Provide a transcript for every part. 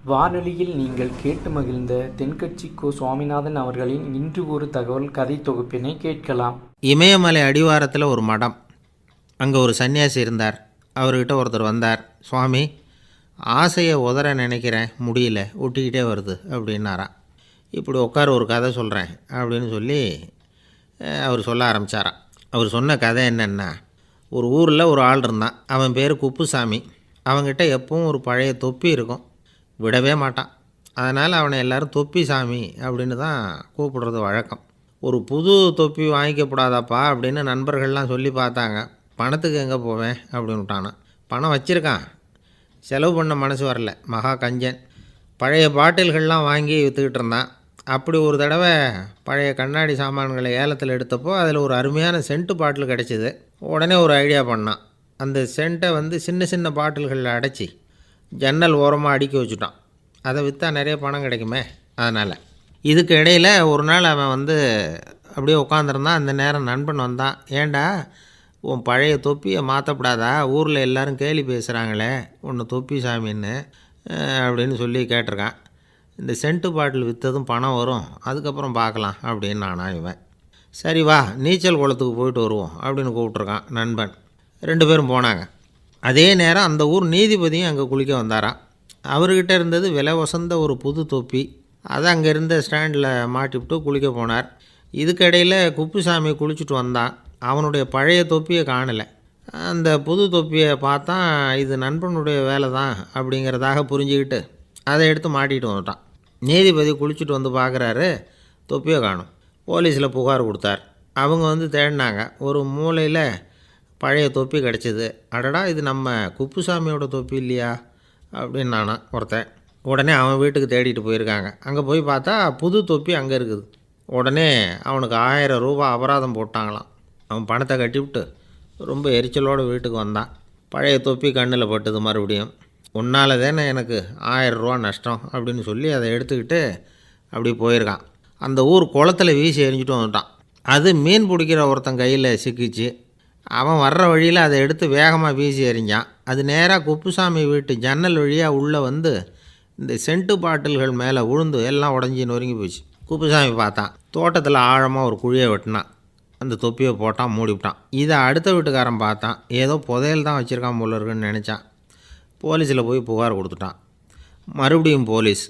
வானொலியில் நீங்கள் கேட்டு மகிழ்ந்த தென்கட்சி கோ. சுவாமிநாதன் அவர்களின் இன்று ஒரு தகவல் கதை தொகுப்பினை கேட்கலாம். இமயமலை அடிவாரத்தில் ஒரு மடம். அங்கே ஒரு சன்னியாசி இருந்தார். அவர்கிட்ட ஒருத்தர் வந்தார். சுவாமி, ஆசையை உதற நினைக்கிறேன், முடியல, ஒட்டிக்கிட்டே வருது அப்படின்னாராம். இப்படி உட்கார, ஒரு கதை சொல்கிறேன் அப்படின்னு சொல்லி அவர் சொல்ல ஆரம்பித்தாராம். அவர் சொன்ன கதை என்னென்னா, ஒரு ஊரில் ஒரு ஆள் இருந்தான். அவன் பேர் குப்புசாமி. அவன்கிட்ட எப்பவும் ஒரு பழைய தொப்பி இருக்கும், விடவே மாட்டான். அதனால் அவனை எல்லோரும் தொப்பி சாமி அப்படின்னு தான் கூப்பிடுறது வழக்கம். ஒரு புது தொப்பி வாங்கிக்கப்படாதாப்பா அப்படின்னு நண்பர்கள்லாம் சொல்லி பார்த்தாங்க. பணத்துக்கு எங்கே போவேன் அப்படின்னு விட்டானான். பணம் வச்சுருக்கான், செலவு பண்ண மனசு வரல, மகா கஞ்சன். பழைய பாட்டில்கள்லாம் வாங்கி விற்றுக்கிட்டு இருந்தான். அப்படி ஒரு தடவை பழைய கண்ணாடி சாமான்களை ஏலத்தில் எடுத்தப்போ அதில் ஒரு அருமையான சென்ட்டு பாட்டில் கிடச்சிது. உடனே ஒரு ஐடியா பண்ணான். அந்த சென்ட்டை சின்ன சின்ன பாட்டில்களில் அடைச்சி ஜன்னல் ஓரமாக அடுக்கி வச்சுட்டான். அதை விற்றா நிறைய பணம் கிடைக்குமே. அதனால் இதுக்கு இடையில் ஒரு நாள் அவன் அப்படியே உட்காந்துருந்தான். அந்த நேரம் நண்பன் வந்தான். ஏண்டா, உன் பழைய தொப்பியை மாற்றப்படாதா? ஊரில் எல்லோரும் கேலி பேசுகிறாங்களே உன்னை தொப்பி சாமின்னு அப்படின்னு சொல்லி கேட்டிருக்கான். இந்த சென்ட்டு பாட்டில் விற்றதும் பணம் வரும், அதுக்கப்புறம் பார்க்கலாம் அப்படின்னு நானா இவன். சரி வா, நீச்சல் குளத்துக்கு போயிட்டு வருவோம் அப்படின்னு கூப்பிட்ருக்கான் நண்பன். 2 பேரும் போனாங்க. அதே நேரம் அந்த ஊர் நீதிபதியும் அங்கே குளிக்க வந்தாராம். அவர்கிட்ட இருந்தது விலை வசந்த ஒரு புது தொப்பி. அதை அங்கே இருந்த ஸ்டாண்டில் மாட்டிவிட்டு குளிக்க போனார். இதுக்கிடையில் குப்புசாமி குளிச்சுட்டு வந்தான். அவனுடைய பழைய தொப்பியை காணலை. அந்த புது தொப்பியை பார்த்தா இது நண்பனுடைய வேலை தான் அப்படிங்கிறதாக புரிஞ்சுக்கிட்டு அதை எடுத்து மாட்டிகிட்டு வந்துட்டான். நீதிபதி குளிச்சுட்டு வந்து பார்க்குறாரு, தொப்பியை காணும். போலீஸில் புகார் கொடுத்தார். அவங்க தேடினாங்க. ஒரு மூலையில் பழைய தொப்பி கிடச்சிது. அடடா, இது நம்ம குப்புசாமியோட தொப்பி இல்லையா அப்படின்னு நானா ஒருத்தன். உடனே அவன் வீட்டுக்கு தேடிட்டு போயிருக்காங்க. அங்கே போய் பார்த்தா புது தொப்பி அங்கே இருக்குது. உடனே அவனுக்கு 1000 ரூபா அபராதம் போட்டாங்களாம். அவன் பணத்தை கட்டிவிட்டு ரொம்ப எரிச்சலோடு வீட்டுக்கு வந்தான். பழைய தொப்பி கண்ணில் பட்டுது. மறுபடியும், உன்னால் தானே எனக்கு 1000 ரூபா நஷ்டம் அப்படின்னு சொல்லி அதை எடுத்துக்கிட்டு அப்படி போயிருக்கான். அந்த ஊர் குளத்தில் வீசி எரிஞ்சிட்டு வந்துட்டான். அது மீன் பிடிக்கிற ஒருத்தன் கையில் சிக்கிச்சு. அவன் வர்ற வழியில் அதை எடுத்து வேகமாக வீசி எறிஞ்சான். அது நேராக குப்புசாமி வீட்டு ஜன்னல் வழியாக உள்ளே இந்த சென்ட்டு பாட்டில்கள் மேலே விழுந்து எல்லாம் உடஞ்சி நொறுங்கி போச்சு. குப்புசாமி பார்த்தான். தோட்டத்தில் ஆழமாக ஒரு குழியை வெட்டினான். அந்த தொப்பியை போட்டான், மூடிவிட்டான். இதை அடுத்த வீட்டுக்காரன் பார்த்தான். ஏதோ புதையல் தான் வச்சுருக்கான் போல இருக்குன்னு நினச்சான். போலீஸில் போய் புகார் கொடுத்துட்டான். மறுபடியும் போலீஸ்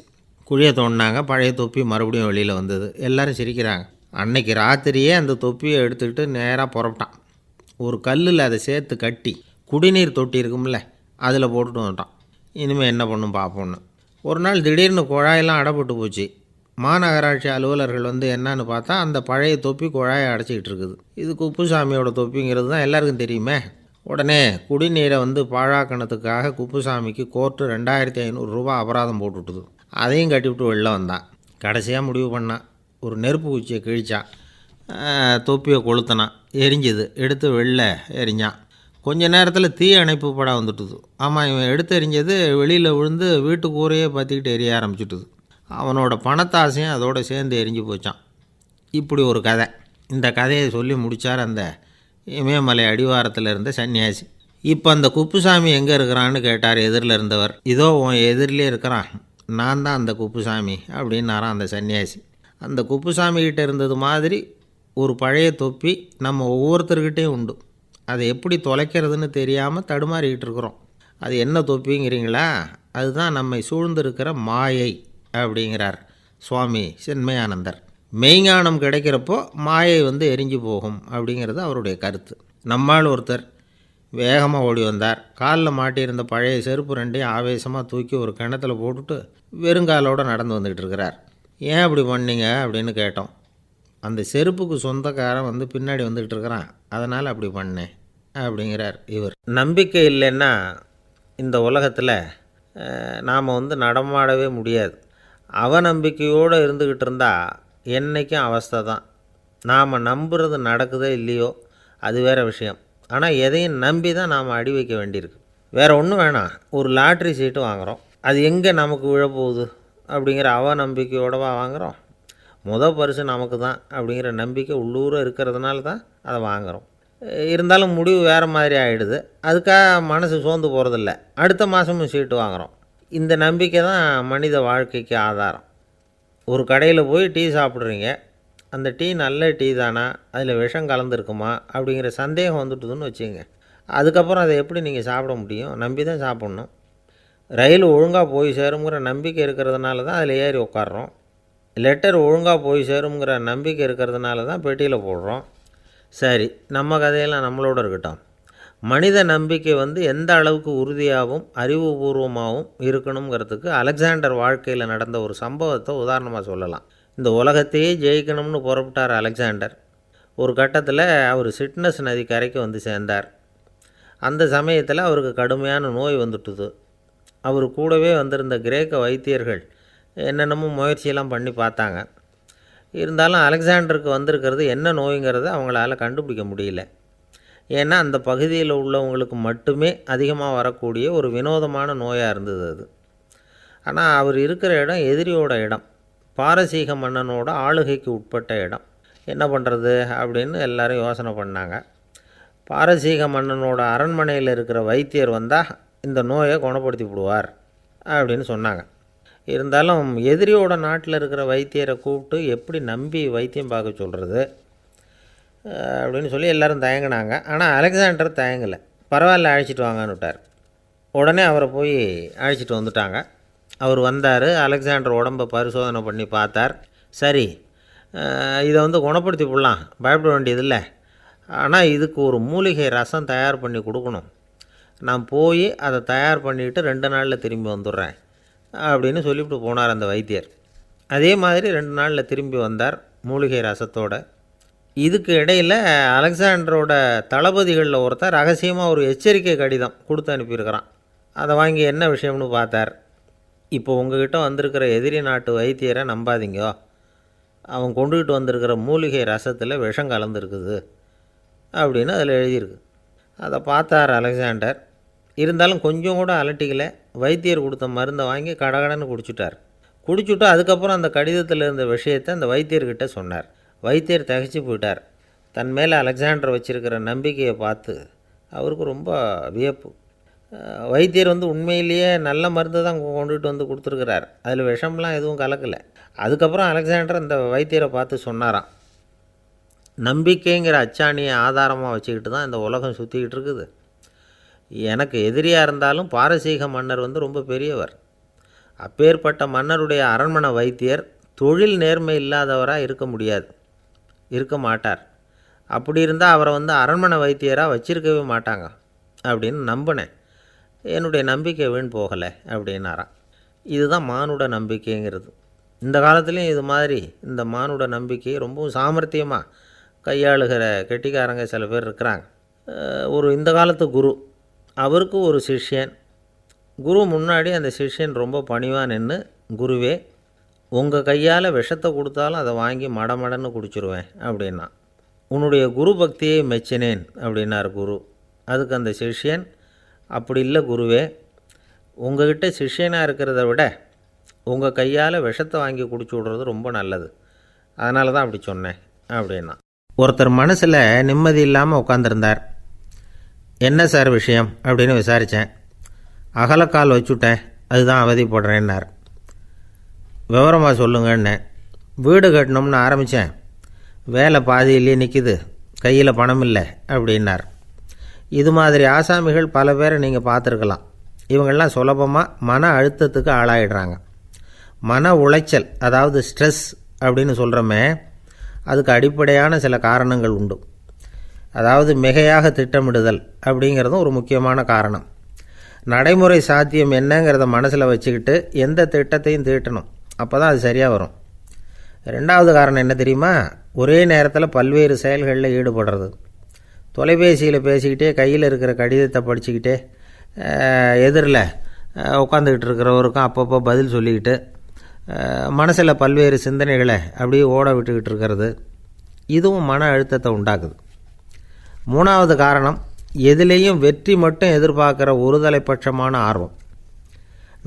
குழியை தோண்டினாங்க. பழைய தொப்பி மறுபடியும் வெளியில் வந்தது. எல்லோரும் சிரிக்கிறாங்க. அன்னைக்கு ராத்திரியே அந்த தொப்பியை எடுத்துக்கிட்டு நேராக புறப்பட்டான். ஒரு கல்லில் அதை சேர்த்து கட்டி குடிநீர் தொட்டி இருக்கும்ல, அதில் போட்டுட்டு வந்துட்டான். இனிமேல் என்ன பண்ணும் பார்ப்போன்னு. ஒரு நாள் திடீர்னு குழாயெல்லாம் அடைப்பட்டு போச்சு. மாநகராட்சி அலுவலர்கள் என்னன்னு பார்த்தா அந்த பழைய தொப்பி குழாயை அடைச்சிக்கிட்டு இருக்குது. இது குப்புசாமியோட தொப்பிங்கிறது தான் எல்லாருக்கும் தெரியுமே. உடனே குடிநீரை பாழாக்கணத்துக்காக குப்புசாமிக்கு கோர்ட்டு 2500 ரூபா அபராதம் போட்டுவிட்டுது. அதையும் கட்டிவிட்டு வெளில வந்தான். கடைசியாக முடிவு பண்ணான். ஒரு நெருப்பு குச்சியை கிழிச்சான். தொப்பியை கொளுத்தினான். எரிஞ்சுது. எடுத்து வெளில எரிஞ்சான். கொஞ்ச நேரத்தில் தீ அணைப்பு படம் வந்துட்டுது. ஆமாம், இவன் எடுத்து எரிஞ்சது வெளியில் விழுந்து வீட்டு கூரையே பற்றிக்கிட்டு எரிய ஆரம்பிச்சுட்டுது. அவனோட பணத்தாசையும் அதோடு சேர்ந்து எரிஞ்சு போச்சான். இப்படி ஒரு கதை. இந்த கதையை சொல்லி முடித்தார் அந்த இமயமலை அடிவாரத்தில் இருந்த சன்னியாசி. இப்போ அந்த குப்புசாமி எங்கே இருக்கிறான்னு கேட்டார் எதிரில் இருந்தவர். இதோ உன் எதிரிலே இருக்கிறான், நான் தான் அந்த குப்புசாமி அப்படின்னாரான் அந்த சன்னியாசி. அந்த குப்புசாமிகிட்ட இருந்தது மாதிரி ஒரு பழைய தொப்பி நம்ம ஒவ்வொருத்தர்கிட்டையும் உண்டு. அதை எப்படி தொலைக்கிறதுன்னு தெரியாமல் தடுமாறிக்கிட்டு இருக்கிறோம். அது என்ன தொப்பிங்கிறீங்களா? அதுதான் நம்மை சூழ்ந்திருக்கிற மாயை அப்படிங்கிறார் சுவாமி சின்மயானந்தர். மெய்ஞானம் கிடைக்கிறப்போ மாயை எரிஞ்சு போகும் அப்படிங்கிறது அவருடைய கருத்து. நம்மால் ஒருத்தர் வேகமாக ஓடி வந்தார். காலில் மாட்டியிருந்த பழைய செருப்பு 2ஐயும் ஆவேசமாக தூக்கி ஒரு கிணத்துல போட்டுட்டு வெறுங்காலோடு நடந்து வந்துக்கிட்டு இருக்கிறார். ஏன் அப்படி பண்ணீங்க அப்படின்னு கேட்டோம். அந்த செருப்புக்கு சொந்தக்காரன் பின்னாடி வந்துக்கிட்டு இருக்கிறான், அதனால் அப்படி பண்ணேன் அப்படிங்கிறார் இவர். நம்பிக்கை இல்லைன்னா இந்த உலகத்தில் நாம் நடமாடவே முடியாது. அவநம்பிக்கையோடு இருந்துக்கிட்டு இருந்தால் என்றைக்கும் அவஸ்தை தான். நாம் நம்புறது நடக்குதோ இல்லையோ அது வேறு விஷயம். ஆனால் எதையும் நம்பி தான் நாம் அடி வைக்க வேண்டியிருக்கு. வேறு ஒன்றும் வேணாம். ஒரு லாட்ரி சீட்டு வாங்குகிறோம், அது எங்கே நமக்கு விழப்போகுது அப்படிங்கிற அவநம்பிக்கையோடவா வாங்குகிறோம்? பரிசு நமக்கு தான் அப்படிங்கிற நம்பிக்கை உள்ளூர இருக்கிறதுனால தான் அதை வாங்குகிறோம். இருந்தாலும் முடிவு வேறு மாதிரி ஆகிடுது. அதுக்காக மனசு சோர்ந்து போகிறதில்ல. அடுத்த மாதமும் சீட்டு வாங்குகிறோம். இந்த நம்பிக்கை தான் மனித வாழ்க்கைக்கு ஆதாரம். ஒரு கடையில் போய் டீ சாப்பிட்றீங்க, அந்த டீ நல்ல டீ தானா, அதில் விஷம் கலந்துருக்குமா அப்படிங்கிற சந்தேகம் வந்துட்டுதுன்னு வச்சுங்க. அதுக்கப்புறம் அதை எப்படி நீங்கள் சாப்பிட முடியும்? நம்பி தான் சாப்பிட்ணும். ரயில் ஒழுங்காக போய் சேருங்கிற நம்பிக்கை இருக்கிறதுனால தான் அதில் ஏறி உட்கார்றோம். லெட்டர் ஒழுங்காக போய் சேருங்கிற நம்பிக்கை இருக்கிறதுனால தான் பெட்டியில் போடுறோம். சரி, நம்ம கதையெல்லாம் நம்மளோட இருக்கட்டும். மனித நம்பிக்கை எந்த அளவுக்கு உறுதியாகவும் அறிவுபூர்வமாகவும் இருக்கணுங்கிறதுக்கு அலெக்சாண்டர் வாழ்க்கையில் நடந்த ஒரு சம்பவத்தை உதாரணமாக சொல்லலாம். இந்த உலகத்தையே ஜெயிக்கணும்னு புறப்பட்டார் அலெக்சாண்டர். ஒரு கட்டத்தில் அவர் சிட்னஸ் நதி கரைக்கு சேர்ந்தார். அந்த சமயத்தில் அவருக்கு கடுமையான நோய் வந்துட்டுது. அவர் கூடவே வந்திருந்த கிரேக்க வைத்தியர்கள் என்னென்னமோ முயற்சியெல்லாம் பண்ணி பார்த்தாங்க. இருந்தாலும் அலெக்சாண்டருக்கு வந்திருக்கிறது என்ன நோய்ங்கிறத அவங்களால கண்டுபிடிக்க முடியல. ஏன்னா அந்த பகுதியில் உள்ளவங்களுக்கு மட்டுமே அதிகமாக வரக்கூடிய ஒரு வினோதமான நோயாக இருந்தது அது. ஆனால் அவர் இருக்கிற இடம் எதிரியோட இடம், பாரசீக மன்னனோட ஆளுகைக்கு உட்பட்ட இடம். என்ன பண்ணுறது அப்படின்னு எல்லோரும் யோசனை பண்ணாங்க. பாரசீக மன்னனோட அரண்மனையில் இருக்கிற வைத்தியர் வந்தால் இந்த நோயை குணப்படுத்தி விடுவார் அப்படின்னு சொன்னாங்க. இருந்தாலும் எதிரியோட நாட்டில் இருக்கிற வைத்தியரை கூப்பிட்டு எப்படி நம்பி வைத்தியம் பார்க்க சொல்கிறது அப்படின்னு சொல்லி எல்லோரும் தயங்கினாங்க. ஆனால் அலெக்சாண்டர் தயங்கலை. பரவாயில்ல, அழைச்சிட்டு வாங்கன்னு விட்டார். உடனே அவரை போய் அழைச்சிட்டு வந்துட்டாங்க. அவர் வந்தார். அலெக்சாண்டர் உடம்பை பரிசோதனை பண்ணி பார்த்தார். சரி, இதை குணப்படுத்தி விடலாம், பயப்பட வேண்டியதில்லை. ஆனால் இதுக்கு ஒரு மூலிகை ரசம் தயார் பண்ணி கொடுக்கணும். நான் போய் அதை தயார் பண்ணிவிட்டு 2 நாளில் திரும்பி வந்துடுறேன் அப்படின்னு சொல்லிவிட்டு போனார் அந்த வைத்தியர். அதே மாதிரி 2 நாளில் திரும்பி வந்தார் மூலிகை ரசத்தோட. இதுக்கு இடையில் அலெக்சாண்டரோட தளபதிகளில் ஒருத்தர் ரகசியமாக ஒரு எச்சரிக்கை கடிதம் கொடுத்து அனுப்பியிருக்கிறான். அதை வாங்கி என்ன விஷயம்னு பார்த்தார். இப்போ உங்ககிட்ட வந்திருக்கிற எதிரி நாட்டு வைத்தியரை நம்பாதீங்கோ, அவன் கொண்டுகிட்டு வந்திருக்கிற மூலிகை ரசத்தில் விஷம் கலந்துருக்குது அப்படின்னு அதில் எழுதியிருக்கு. அதை பார்த்தார் அலெக்சாண்டர். இருந்தாலும் கொஞ்சம் கூட அலட்டிக்கலை. வைத்தியர் கொடுத்த மருந்தை வாங்கி கடகடன்னு குடிச்சுட்டு அதுக்கப்புறம் அந்த கடிதத்தில் இருந்த விஷயத்தை அந்த வைத்தியர்கிட்ட சொன்னார். வைத்தியர் திகைச்சு போயிட்டார். தன் மேலே அலெக்சாண்டர் வச்சுருக்கிற நம்பிக்கையை பார்த்து அவருக்கு ரொம்ப வியப்பு. வைத்தியர் உண்மையிலேயே நல்ல மருந்து தான் கொண்டுகிட்டு கொடுத்துருக்கிறார், அதில் விஷம்லாம் எதுவும் கலக்கலை. அதுக்கப்புறம் அலெக்சாண்டர் அந்த வைத்தியரை பார்த்து சொன்னாராம், நம்பிக்கைங்கிற அச்சாணியை ஆதாரமாக வச்சுக்கிட்டு தான் இந்த உலகம் சுற்றிக்கிட்டு இருக்குது. எனக்கு எதிரியாக இருந்தாலும் பாரசீக மன்னர் ரொம்ப பெரியவர். அப்பேற்பட்ட மன்னருடைய அரண்மனை வைத்தியர் தொழில் நேர்மை இல்லாதவராக இருக்க மாட்டார். அப்படி இருந்தால் அவரை அரண்மனை வைத்தியராக வச்சிருக்கவே மாட்டாங்க அப்படின்னு நம்பினேன். என்னுடைய நம்பிக்கை வீண் போகலை அப்படின்னாராம். இதுதான் மானுட நம்பிக்கைங்கிறது. இந்த காலத்துலேயும் இது மாதிரி இந்த மானுட நம்பிக்கை ரொம்பவும் சாமர்த்தியமாக கையாளுகிற கெட்டிக்காரங்க சில பேர் இருக்கிறாங்க. இந்த காலத்து குரு, அவருக்கு ஒரு சிஷ்யன். குரு முன்னாடி அந்த சிஷ்யன் ரொம்ப பணிவாக நின்று, குருவே, உங்கள் கையால் விஷத்தை கொடுத்தாலும் அதை வாங்கி மடமடன்னு குடிச்சிருவேன் அப்படின்னா. உன்னுடைய குரு பக்தியை மெச்சினேன் அப்படின்னார் குரு. அதுக்கு அந்த சிஷ்யன், அப்படி இல்லை குருவே, உங்கள்கிட்ட சிஷ்யனாக இருக்கிறத விட உங்கள் கையால் விஷத்தை வாங்கி குடிச்சு விட்றது ரொம்ப நல்லது, அதனால தான் அப்படி சொன்னேன் அப்படின்னா. ஒருத்தர் மனசில் நிம்மதி இல்லாமல் உட்காந்துருந்தார். என்ன சார் விஷயம் அப்படின்னு விசாரித்தேன். அகலக்கால் வச்சுட்டேன், அதுதான் அவதிப்படுறேன்னார். விவரமாக சொல்லுங்கன்னு. வீடு கட்டணும்னு ஆரம்பித்தேன், வேலை பாதியிலே நிற்கிது, கையில் பணம் இல்லை அப்படின்னார். இது மாதிரி ஆசாமிகள் பல பேரை நீங்கள் பார்த்துருக்கலாம். இவங்கெல்லாம் சுலபமாக மன அழுத்தத்துக்கு ஆளாயிடுறாங்க. மன உளைச்சல், அதாவது ஸ்ட்ரெஸ் அப்படின்னு சொல்கிறோமே, அதுக்கு அடிப்படையான சில காரணங்கள் உண்டு. அதாவது மிகையாக திட்டமிடுதல் அப்படிங்கிறதும் ஒரு முக்கியமான காரணம். நடைமுறை சாத்தியம் என்னங்கிறத மனசில் வச்சுக்கிட்டு எந்த திட்டத்தையும் தீட்டணும், அப்போ தான் அது சரியாக வரும். 2வது காரணம் என்ன தெரியுமா? ஒரே நேரத்தில் பல்வேறு செயல்களில் ஈடுபடுறது. தொலைபேசியில் பேசிக்கிட்டே கையில் இருக்கிற கடிதத்தை படிச்சுக்கிட்டே எதிரில் உட்காந்துக்கிட்டு இருக்கிறவருக்கும் அப்பப்போ பதில் சொல்லிக்கிட்டு மனசில் பல்வேறு சிந்தனைகளை அப்படியே ஓட விட்டுக்கிட்டு இருக்கிறது, இதுவும் மன அழுத்தத்தை உண்டாக்குது. 3வது காரணம், எதிலேயும் வெற்றி மட்டும் எதிர்பார்க்குற ஒருதலைப்பட்சமான ஆர்வம்.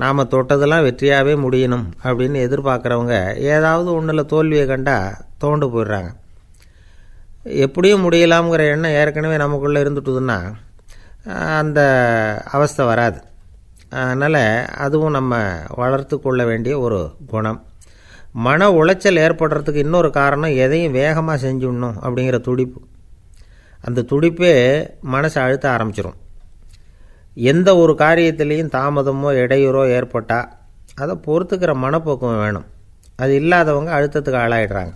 நாம் தொட்டதெல்லாம் வெற்றியாகவே முடியணும் அப்படின்னு எதிர்பார்க்குறவங்க ஏதாவது ஒன்றில் தோல்வியை கண்டால் தோண்டு போயிடுறாங்க. எப்படியும் முடியலாம்ங்கிற எண்ணம் ஏற்கனவே நமக்குள்ளே இருந்துட்டுதுன்னா அந்த அவஸ்தை வராது. அதனால் அதுவும் நம்ம வளர்த்து கொள்ள வேண்டிய ஒரு குணம். மன உளைச்சல் ஏற்படுறதுக்கு இன்னொரு காரணம் எதையும் வேகமாக செஞ்சுடணும் அப்படிங்கிற துடிப்பு. அந்த துடிப்பே மனசை அழுத்த ஆரம்பிச்சிடும். எந்த ஒரு காரியத்திலையும் தாமதமோ இடையூறோ ஏற்பட்டால் அதை பொறுத்துக்கிற மனப்போக்கம் வேணும். அது இல்லாதவங்க அழுத்தத்துக்கு ஆளாயிடுறாங்க.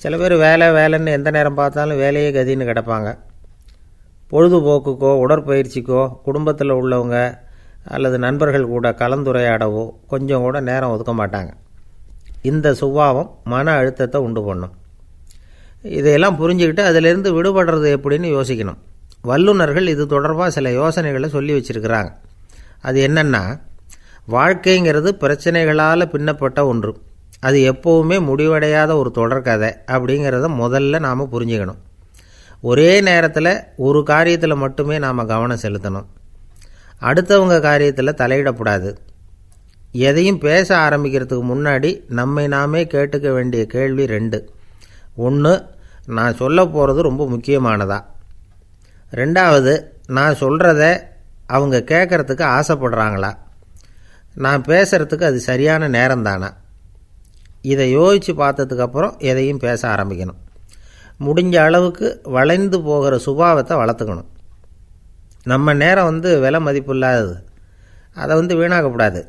சில பேர் வேலைன்னு எந்த நேரம் பார்த்தாலும் வேலையே கதின்னு கிடப்பாங்க. பொழுதுபோக்குக்கோ உடற்பயிற்சிக்கோ குடும்பத்தில் உள்ளவங்க அல்லது நண்பர்கள் கூட கலந்துரையாடவோ கொஞ்சம் கூட நேரம் ஒதுக்க மாட்டாங்க. இந்த சுபாவம் மன அழுத்தத்தை உண்டு பண்ணும். இதையெல்லாம் புரிஞ்சுக்கிட்டு அதிலிருந்து விடுபடுறது எப்படின்னு யோசிக்கணும். வல்லுநர்கள் இது தொடர்பாக சில யோசனைகளை சொல்லி வச்சுருக்கிறாங்க. அது என்னென்னா, வாழ்க்கைங்கிறது பிரச்சனைகளால் பின்னப்பட்ட ஒன்று. அது எப்போவுமே முடிவடையாத ஒரு தொடர்கதை அப்படிங்கிறத முதல்ல நாம் புரிஞ்சுக்கணும். ஒரே நேரத்தில் ஒரு காரியத்தில் மட்டுமே நாம் கவனம் செலுத்தணும். அடுத்தவங்க காரியத்தில் தலையிடக்கூடாது. எதையும் பேச ஆரம்பிக்கிறதுக்கு முன்னாடி நம்மை நாமே கேட்டுக்க வேண்டிய கேள்வி 2. 1, நான் சொல்ல போகிறது ரொம்ப முக்கியமானதா? 2வது, நான் சொல்கிறத அவங்க கேட்குறதுக்கு ஆசைப்படுறாங்களா? நான் பேசுகிறதுக்கு அது சரியான நேரம்தானா? இதை யோசித்து பார்த்ததுக்கப்புறம் எதையும் பேச ஆரம்பிக்கணும். முடிஞ்ச அளவுக்கு வளைந்து போகிற சுபாவத்தை வளர்த்துக்கணும். நம்ம நேரம் விலை மதிப்பு இல்லாதது. அதை வீணாக்கக்கூடாது.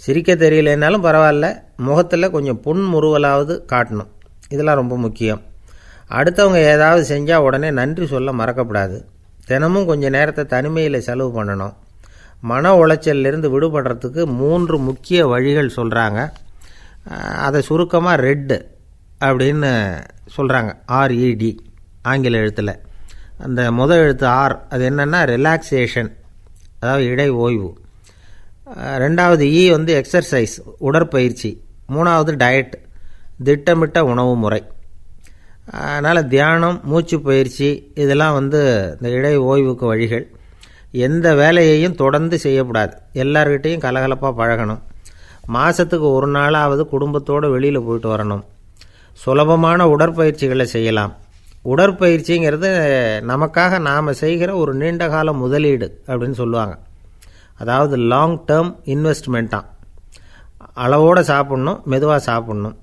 சிரிக்க தெரியலனாலும் பரவாயில்ல, முகத்தில் கொஞ்சம் புன்முறுவலாவது காட்டணும். இதெல்லாம் ரொம்ப முக்கியம். அடுத்தவங்க ஏதாவது செஞ்சால் உடனே நன்றி சொல்ல மறக்கக்கூடாது. தினமும் கொஞ்சம் நேரத்தை தனிமையில் செலவு பண்ணணும். மன உளைச்சலிருந்து விடுபடுறதுக்கு 3 முக்கிய வழிகள் சொல்கிறாங்க. அதை சுருக்கமாக ரெட் அப்படின்னு சொல்கிறாங்க. RED ஆங்கில எழுத்தில். அந்த முதல் எழுத்து R, அது என்னென்னா ரிலாக்ஸேஷன், அதாவது இடை ஓய்வு. 2வது E எக்ஸர்சைஸ், உடற்பயிற்சி. 3வது டயட், திட்டமிட்ட உணவு முறை. அதனால் தியானம், மூச்சு பயிற்சி இதெல்லாம் இந்த இடை ஓய்வுக்கு வழிகள். எந்த வேலையையும் தொடர்ந்து செய்யக்கூடாது. எல்லார்கிட்டையும் கலகலப்பாக பழகணும். மாதத்துக்கு ஒரு நாளாவது குடும்பத்தோடு வெளியில் போயிட்டு வரணும். சுலபமான உடற்பயிற்சிகளை செய்யலாம். உடற்பயிற்சிங்கிறது நமக்காக நாம் செய்கிற ஒரு நீண்டகால முதலீடு அப்படின்னு சொல்லுவாங்க. அதாவது லாங் டேர்ம் இன்வெஸ்ட்மெண்ட்டாக. அளவோடு சாப்பிட்ணும், மெதுவாக சாப்பிட்ணும்.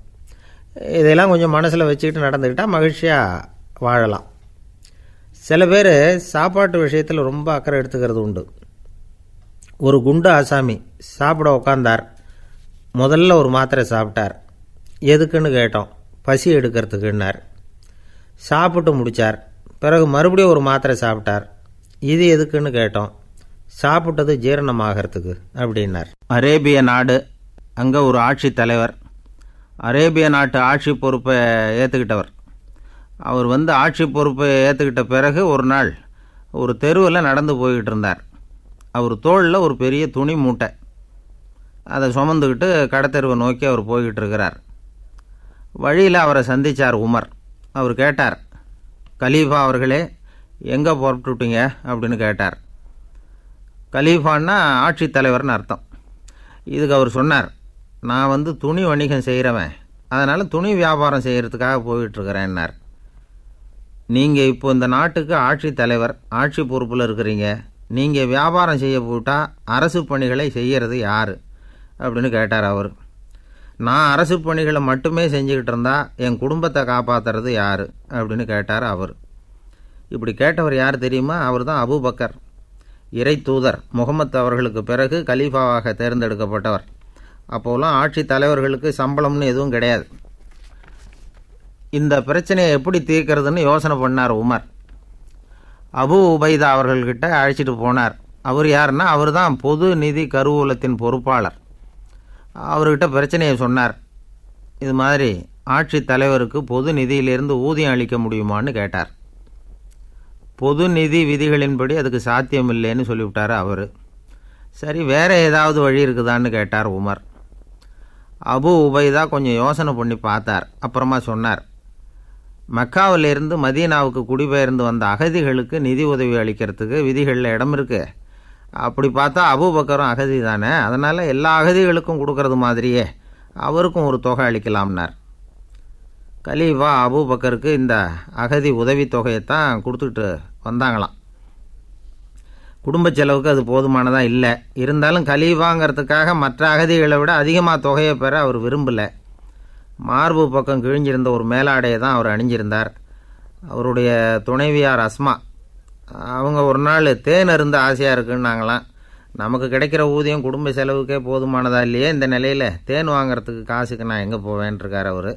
இதெல்லாம் கொஞ்சம் மனசில் வச்சுக்கிட்டு நடந்துக்கிட்டால் மகிழ்ச்சியாக வாழலாம். சில பேர் சாப்பாட்டு விஷயத்தில் ரொம்ப அக்கறை எடுத்துக்கிறது உண்டு. ஒரு குண்டு ஆசாமி சாப்பிட உக்காந்தார். முதல்ல ஒரு மாத்திரை சாப்பிட்டார். எதுக்குன்னு கேட்டோம். பசி எடுக்கிறதுக்குன்னார். சாப்பிட்டு முடித்தார். பிறகு மறுபடியும் ஒரு மாத்திரை சாப்பிட்டார். இது எதுக்குன்னு கேட்டோம். சாப்பிட்டது ஜீரணமாகறதுக்கு அப்படின்னார். அரேபிய நாடு, அங்கே ஒரு ஆட்சி தலைவர். அரேபிய நாட்டு ஆட்சி பொறுப்பை ஏற்றுக்கிட்டவர். அவர் ஆட்சி பொறுப்பை ஏற்றுக்கிட்ட பிறகு ஒரு நாள் ஒரு தெருவில் நடந்து போய்கிட்டு இருந்தார். அவர் தோளில் ஒரு பெரிய துணி மூட்டை. அதை சுமந்துக்கிட்டு கடத்தெருவை நோக்கி அவர் போய்கிட்டு இருக்கிறார். வழியில் அவரை சந்தித்தார் உமர். அவர் கேட்டார், கலீஃபா அவர்களே, எங்கே புறப்பட்டுட்டீங்க அப்படின்னு கேட்டார். கலீஃபான்னா ஆட்சி தலைவர்னு அர்த்தம். இதுக்கு அவர் சொன்னார், நான் துணி வணிகம் செய்கிறவன், அதனால் துணி வியாபாரம் செய்கிறதுக்காக போயிட்டுருக்கிறேன்னார். நீங்கள் இப்போ இந்த நாட்டுக்கு ஆட்சி தலைவர், ஆட்சி பொறுப்பில் இருக்கிறீங்க. நீங்கள் வியாபாரம் செய்ய போட்டால் அரசு பணிகளை செய்கிறது யார் அப்படின்னு கேட்டார் அவர். நான் அரசு பணிகளை மட்டுமே செஞ்சுக்கிட்டு இருந்தால் என் குடும்பத்தை காப்பாற்றுறது யார் அப்படின்னு கேட்டார் அவர். இப்படி கேட்டவர் யார் தெரியுமா? அவர் தான் அபூபக்கர், இறை தூதர் முகமது அவர்களுக்கு பிறகு கலீஃபாவாக தேர்ந்தெடுக்கப்பட்டவர். அப்போலாம் ஆட்சி தலைவர்களுக்கு சம்பளம்னு எதுவும் கிடையாது. இந்த பிரச்சனையை எப்படி தீர்க்கிறதுன்னு யோசனை பண்ணார் உமர். அபு உபைதா அவர்கள்கிட்ட அழைச்சிட்டு போனார். அவர் யாருன்னா, அவர் தான் பொது நிதி கருவூலத்தின் பொறுப்பாளர். அவர்கிட்ட பிரச்சனையை சொன்னார். இது மாதிரி ஆட்சி தலைவருக்கு பொது நிதியிலிருந்து ஊதியம் அளிக்க முடியுமான்னு கேட்டார். பொது நிதி விதிகளின்படி அதுக்கு சாத்தியமில்லைன்னு சொல்லிவிட்டார் அவர். சரி, வேறு ஏதாவது வழி இருக்குதான்னு கேட்டார் உமர். அபு உபைதா கொஞ்சம் யோசனை பண்ணி பார்த்தார். அப்புறமா சொன்னார், மக்காவிலிருந்து மதீனாவுக்கு குடிபெயர்ந்து வந்த அகதிகளுக்கு நிதி உதவி அளிக்கிறதுக்கு விதிகளில் இடம் இருக்குது. அப்படி பார்த்தா அபூபக்கரும் அகதி தானே, அதனால் எல்லா அகதிகளுக்கும் கொடுக்கறது மாதிரியே அவருக்கும் ஒரு தொகை அளிக்கலாம்னார். கலீஃபா அபூபக்கருக்கு இந்த அகதி உதவி தொகையைத்தான் கொடுத்துட்டு வந்தாங்களாம். குடும்ப செலவுக்கு அது போதுமானதாக இல்லை. இருந்தாலும் கலீஃபாங்கிறதுக்காக மற்ற அகதிகளை விட அதிகமாக தொகையை பெற அவர் விரும்பலை. மார்பு பக்கம் கிழிஞ்சிருந்த ஒரு மேலாடையை தான் அவர் அணிஞ்சிருந்தார். அவருடைய துணைவியார் அஸ்மா அவங்க ஒரு நாள் தேன் அருந்த ஆசையாக இருக்குன்னாங்களாம். நமக்கு கிடைக்கிற ஊதியம் குடும்ப செலவுக்கே போதுமானதா இல்லையே, இந்த நிலையில் தேன் வாங்கிறதுக்கு காசுக்கு நான் எங்கே போவேன்ருக்கார் அவர்.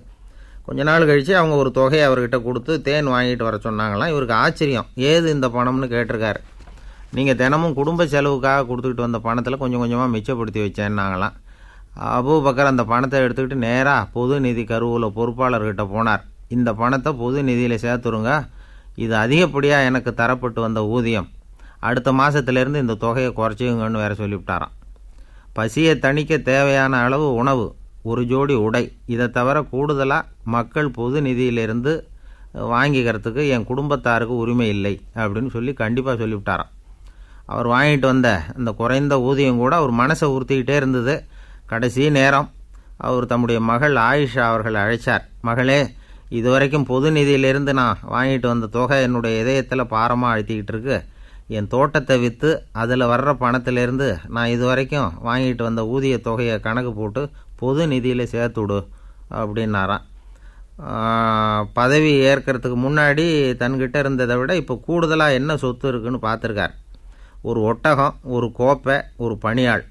கொஞ்ச நாள் கழித்து அவங்க ஒரு தொகையை அவர்கிட்ட கொடுத்து தேன் வாங்கிட்டு வர சொன்னாங்களாம். இவருக்கு ஆச்சரியம், ஏது இந்த பணம்னு கேட்டிருக்காரு. நீங்கள் தினமும் குடும்ப செலவுக்காக கொடுத்துக்கிட்டு வந்த பணத்தில் கொஞ்சம் கொஞ்சமாக மிச்சப்படுத்தி வச்சேன்னாங்களாம். அபூபக்கர் அந்த பணத்தை எடுத்துக்கிட்டு நேராக பொது நிதி கருவூல பொறுப்பாளர்கிட்ட போனார். இந்த பணத்தை பொது நிதியில் சேர்த்துருங்க, இது அதிகப்படியாக எனக்கு தரப்பட்டு வந்த ஊதியம், அடுத்த மாதத்துலேருந்து இந்த தொகையை குறைச்சிங்கன்னு வேற சொல்லிவிட்டாராம். பசியை தணிக்க தேவையான அளவு உணவு, ஒரு ஜோடி உடை, இதை தவிர கூடுதலாக மக்கள் பொது நிதியிலிருந்து வாங்கிக்கிறதுக்கு என் குடும்பத்தாருக்கு உரிமை இல்லை அப்படின்னு சொல்லி கண்டிப்பாக சொல்லிவிட்டாராம். அவர் வாங்கிட்டு வந்த அந்த குறைந்த ஊதியம் கூட அவர் மனசை உறுத்திக்கிட்டே இருந்தது. கடைசி நேரம் அவர் தம்முடைய மகள் ஆயிஷா அவர்களை அழைச்சார். மகளே, இதுவரைக்கும் பொது நிதியிலிருந்து நான் வாங்கிட்டு வந்த தொகை என்னுடைய இதயத்தில் பாரமாக அழுத்திக்கிட்டு இருக்கு. என் தோட்டத்தை விற்று அதில் வர்ற பணத்திலேருந்து நான் இதுவரைக்கும் வாங்கிட்டு வந்த ஊதிய தொகையை கணக்கு போட்டு பொது நிதியில் சேர்த்து விடு அப்படின்னாராம். பதவி ஏற்கிறதுக்கு முன்னாடி தன்கிட்ட இருந்ததை விட இப்போ கூடுதலாக என்ன சொத்து இருக்குன்னு பார்த்துருக்கார். ஒரு ஒட்டகம், ஒரு கோப்பை, ஒரு பணியாள்,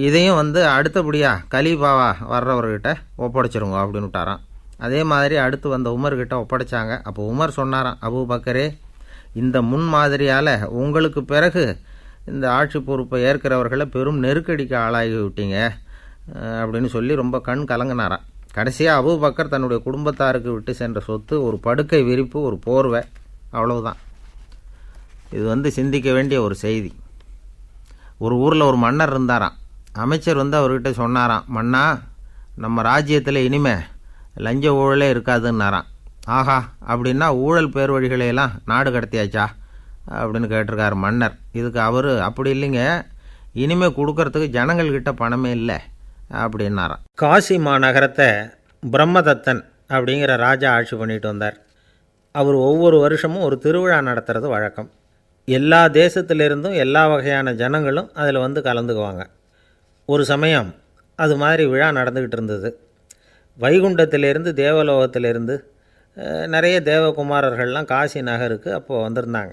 இதையும் அடுத்தபடியாக கலீஃபாவா வர்றவர்கிட்ட ஒப்படைச்சிருங்க அப்படின்னு விட்டாராம். அதே மாதிரி அடுத்து வந்த உமர்கிட்ட ஒப்படைச்சாங்க. அப்போ உமர் சொன்னாராம், அபூபக்கரே, இந்த முன்மாதிரியால் உங்களுக்கு பிறகு இந்த ஆட்சி பொறுப்பை ஏற்கிறவர்களை பெரும் நெருக்கடிக்கு ஆளாகி விட்டீங்க அப்படின்னு சொல்லி ரொம்ப கண் கலங்கினாராம். கடைசியாக அபூபக்கர் தன்னுடைய குடும்பத்தாருக்கு விட்டு சென்ற சொத்து ஒரு படுக்கை விரிப்பு, ஒரு போர்வை, அவ்வளவுதான். இது சிந்திக்க வேண்டிய ஒரு செய்தி. ஒரு ஊரில் ஒரு மன்னர் இருந்தாராம். அமைச்சர் அவர்கிட்ட சொன்னாராம், மன்னா, நம்ம ராஜ்யத்தில் இனிமே லஞ்ச ஊழலே இருக்காதுன்னாராம். ஆஹா, அப்படின்னா ஊழல் பேர் வழிகளையெல்லாம் நாடு கடத்தியாச்சா அப்படின்னு கேட்டிருக்கார் மன்னர். இதுக்கு அவர், அப்படி இல்லைங்க, இனிமேல் கொடுக்கறதுக்கு ஜனங்கள்கிட்ட பணமே இல்லை அப்படின்னாராம். காசி மாநகரத்தை பிரம்மதத்தன் அப்படிங்கிற ராஜா ஆட்சி பண்ணிட்டு வந்தார். அவர் ஒவ்வொரு வருஷமும் ஒரு திருவிழா நடத்துறது வழக்கம். எல்லா தேசத்திலிருந்தும் எல்லா வகையான ஜனங்களும் அதில் கலந்துக்குவாங்க. ஒரு சமயம் அது மாதிரி விழா நடந்துக்கிட்டு இருந்தது. வைகுண்டத்திலேருந்து தேவலோகத்திலேருந்து நிறைய தேவகுமாரர்கள்லாம் காசி நகருக்கு அப்போது வந்திருந்தாங்க.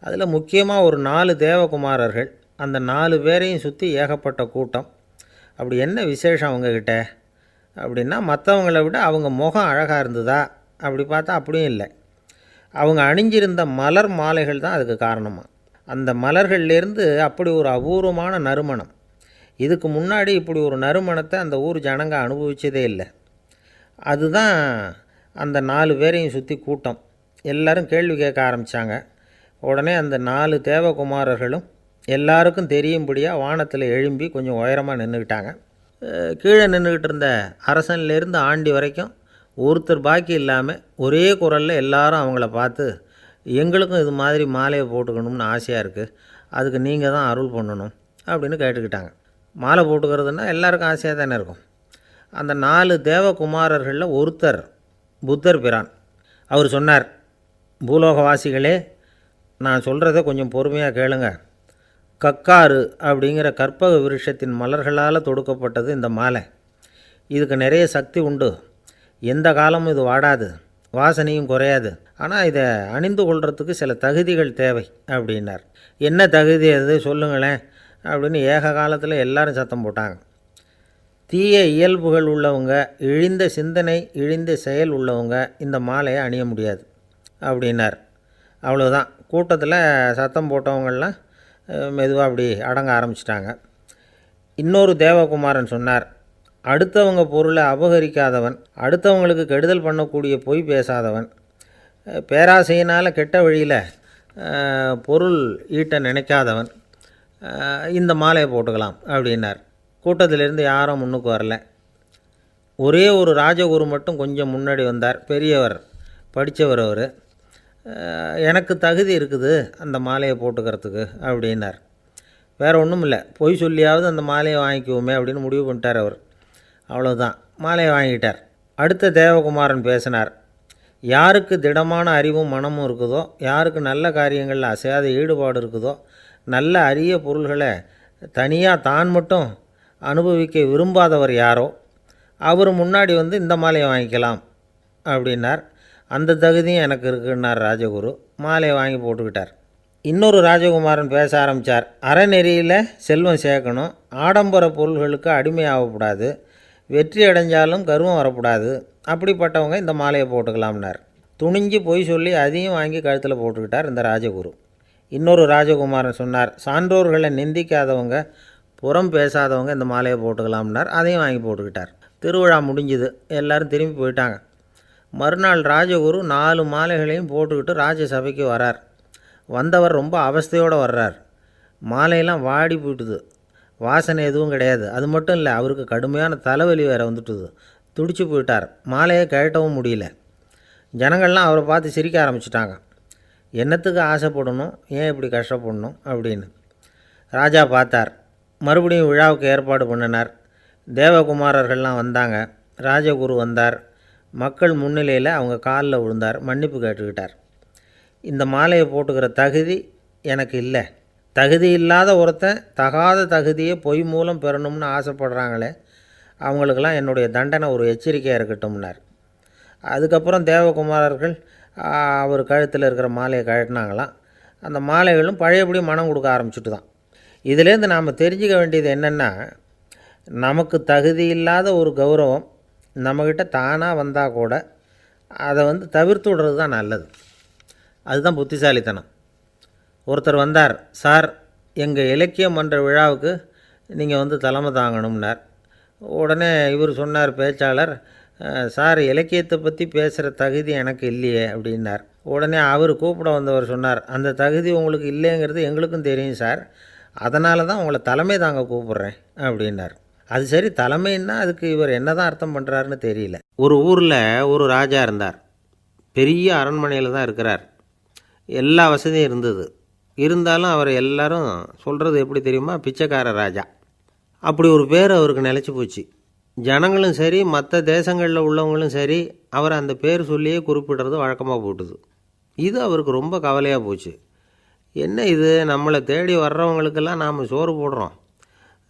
அதில் முக்கியமாக ஒரு 4 தேவகுமாரர்கள், அந்த 4 பேரையும் சுற்றி ஏகப்பட்ட கூட்டம். அப்படி என்ன விசேஷம் அவங்கக்கிட்ட அப்படின்னா, மற்றவங்களை விட அவங்க முகம் அழகாக இருந்ததா அப்படி பார்த்தா அப்படியும் இல்லை. அவங்க அணிஞ்சிருந்த மலர் மாலைகள் தான் அதுக்கு காரணமாக. அந்த மலர்கள்லேருந்து அப்படி ஒரு அபூர்வமான நறுமணம். இதுக்கு முன்னாடி இப்படி ஒரு நறுமணத்தை அந்த ஊர் ஜனங்க அனுபவிச்சதே இல்லை. அதுதான் அந்த 4 பேரையும் சுற்றி கூட்டம். எல்லாரும் கேள்வி கேட்க ஆரம்பித்தாங்க. உடனே அந்த 4 தேவகுமாரர்களும் எல்லாருக்கும் தெரியும்படியாக வானத்தில் எழும்பி கொஞ்சம் உயரமாக நின்றுக்கிட்டாங்க. கீழே நின்றுக்கிட்டு இருந்த அரசன்லேருந்து ஆண்டி வரைக்கும் ஒருத்தர் பாக்கி இல்லாமல் ஒரே குரலில் எல்லாரும் அவங்கள பார்த்து, எங்களுக்கும் இது மாதிரி மாலையை போட்டுக்கணும்னு ஆசையாக இருக்குது, அதுக்கு நீங்கள் தான் அருள் பண்ணணும் அப்படின்னு கேட்டுக்கிட்டாங்க. மாலை போட்டுக்கிறதுனா எல்லாருக்கும் ஆசையாக தானே இருக்கும். அந்த 4 தேவகுமாரர்களில் ஒருத்தர் புத்தர் பிரான். அவர் சொன்னார், பூலோகவாசிகளே, நான் சொல்கிறத கொஞ்சம் பொறுமையாக கேளுங்க. கக்காரு அப்படிங்கிற கற்பக விருஷத்தின் மலர்களால் தொடுக்கப்பட்டது இந்த மாலை. இதுக்கு நிறைய சக்தி உண்டு. எந்த காலமும் இது வாடாது, வாசனையும் குறையாது. ஆனால் இதை அணிந்து கொள்கிறதுக்கு சில தகுதிகள் தேவை அப்படின்னார். என்ன தகுதி அது சொல்லுங்களேன் அப்படின்னு ஏக காலத்தில் எல்லாரும் சத்தம் போட்டாங்க. தீய இயல்புகள் உள்ளவங்க, இழிந்த சிந்தனை, இழிந்த செயல் உள்ளவங்க இந்த மாலையை அணிய முடியாது அப்படின்னார். அவ்வளோதான். கூட்டத்தில் சத்தம் போட்டவங்கள்லாம் மெதுவாக அப்படி அடங்க ஆரம்பிச்சிட்டாங்க. இன்னொரு தேவகுமாரன் சொன்னார், அடுத்தவங்க பொருளை அபகரிக்காதவன், அடுத்தவங்களுக்கு கெடுதல் பண்ணக்கூடிய பொய் பேசாதவன், பேராசையினால் கெட்ட வழியில் பொருள் ஈட்ட நினைக்காதவன் இந்த மாலையை போட்டுக்கலாம் அப்படின்னார். கூட்டத்திலிருந்து யாரும் முன்னுக்கு வரல. ஒரே ஒரு ராஜகுரு மட்டும் கொஞ்சம் முன்னாடி வந்தார். பெரியவர், படித்தவர் அவர். எனக்கு தகுதி இருக்குது அந்த மாலையை போட்டுக்கிறதுக்கு அப்படின்னார். வேறு ஒன்றும் இல்லை, பொய் சொல்லியாவது அந்த மாலையை வாங்கிக்குவோமே அப்படின்னு முடிவு பண்ணிட்டார் அவர். அவ்வளோதான், மாலையை வாங்கிட்டார். அடுத்த தேவகுமாரன் பேசினார். யாருக்கு திடமான அறிவும் மனமும் இருக்குதோ, யாருக்கு நல்ல காரியங்களில் அசையாத ஈடுபாடு இருக்குதோ, நல்ல அரிய பொருள்களை தனியாக தான் மட்டும் அனுபவிக்க விரும்பாதவர் யாரோ அவர் முன்னாடி வந்து இந்த மாலையை வாங்கிக்கலாம் அப்படின்னார். அந்த தகுதியும் எனக்கு இருக்குன்னார் ராஜகுரு. மாலையை வாங்கி போட்டுக்கிட்டார். இன்னொரு ராஜகுமாரன் பேச ஆரம்பித்தார். அறநெறியில் செல்வம் சேர்க்கணும், ஆடம்பர பொருள்களுக்கு அடிமையாகக்கூடாது, வெற்றி அடைஞ்சாலும் கர்வம் வரக்கூடாது, அப்படிப்பட்டவங்க இந்த மாலையை போட்டுக்கலாம்னார். துணிஞ்சு பொய் சொல்லி அதையும் வாங்கி கழுத்தில் போட்டுக்கிட்டார் இந்த ராஜகுரு. இன்னொரு ராஜகுமாரன் சொன்னார், சான்றோர்களை நிந்திக்காதவங்க, புறம் பேசாதவங்க இந்த மாலையை போட்டுக்கலாம்னார். அதையும் வாங்கி போட்டுக்கிட்டார். திருவிழா முடிஞ்சுது, எல்லோரும் திரும்பி போயிட்டாங்க. மறுநாள் ராஜகுரு 4 மாலைகளையும் போட்டுக்கிட்டு ராஜசபைக்கு வரார். வந்தவர் ரொம்ப அவஸ்தையோடு வர்றார். மாலையெல்லாம் வாடி போயிட்டுது, வாசனை எதுவும் கிடையாது. அது மட்டும் இல்லை, அவருக்கு கடுமையான தலைவலி வேறு வந்துட்டுது. துடிச்சு போயிட்டார். மாலையை கழட்டவும் முடியல. ஜனங்கள்லாம் அவரை பார்த்து சிரிக்க ஆரம்பிச்சிட்டாங்க. என்னத்துக்கு ஆசைப்படணும், ஏன் இப்படி கஷ்டப்படணும் அப்படின்னு. ராஜா பார்த்தார். மறுபடியும் விழாவுக்கு ஏற்பாடு பண்ணினார். தேவகுமாரர்கள்லாம் வந்தாங்க. ராஜகுரு வந்தார். மக்கள் முன்னிலையில் அவங்க காலில் விழுந்தார், மன்னிப்பு கேட்டுக்கிட்டார். இந்த மாலையை போட்டுக்கிற தகுதி எனக்கு இல்லை. தகுதி இல்லாத ஒருத்தன் தகாத தகுதியை பொய் மூலம் பெறணும்னு ஆசைப்படுறாங்களே, அவங்களுக்கெல்லாம் என்னுடைய தண்டனை ஒரு எச்சரிக்கையாக இருக்கட்டும்னார். அதுக்கப்புறம் தேவகுமாரர்கள் அவர் கழுத்தில் இருக்கிற மாலையை கழட்டினாங்களாம். அந்த மாலைகளும் பழையபடி மனம் கொடுக்க ஆரம்பிச்சுட்டு தான். இதிலேருந்து நாம் தெரிஞ்சுக்க வேண்டியது என்னென்னா, நமக்கு தகுதி இல்லாத ஒரு கௌரவம் நம்மக்கிட்ட தானாக வந்தால் கூட அதை வந்து தவிர்த்து விடுறது தான் நல்லது. அதுதான் புத்திசாலித்தனம். ஒருத்தர் வந்தார். சார், எங்கள் இலக்கிய மன்ற விழாவுக்கு நீங்கள் வந்து தலைமை தாங்கணும்னார். உடனே இவர் சொன்னார், பேச்சாளர், சார், இலக்கியத்தை பற்றி பேசுகிற தகுதி எனக்கு இல்லையே அப்படின்னார். உடனே அவர் கூப்பிட வந்தவர் சொன்னார், அந்த தகுதி உங்களுக்கு இல்லைங்கிறது எங்களுக்கும் தெரியும் சார், அதனால தான் உங்களை தலைமை தாங்க கூப்பிட்றேன் அப்படின்னார். அது சரி, தலைமைன்னா அதுக்கு இவர் என்ன தான் அர்த்தம் பண்ணுறாருன்னு தெரியல. ஒரு ஊரில் ஒரு ராஜா இருந்தார். பெரிய அரண்மனையில் தான் இருக்கிறார். எல்லா வசதியும் இருந்தது. இருந்தாலும் அவர் எல்லாரும் சொல்கிறது எப்படி தெரியுமா, பிச்சைக்கார ராஜா. அப்படி ஒரு பேர் அவருக்கு நிலச்சி போச்சு. ஜனங்களும் சரி, மற்ற தேசங்களில் உள்ளவங்களும் சரி, அவர் அந்த பேர் சொல்லியே குறிப்பிடுறது வழக்கமாக போட்டுது. இது அவருக்கு ரொம்ப கவலையாக போச்சு. என்ன இது, நம்மளை தேடி வர்றவங்களுக்கெல்லாம் நாம் சோறு போடுறோம்,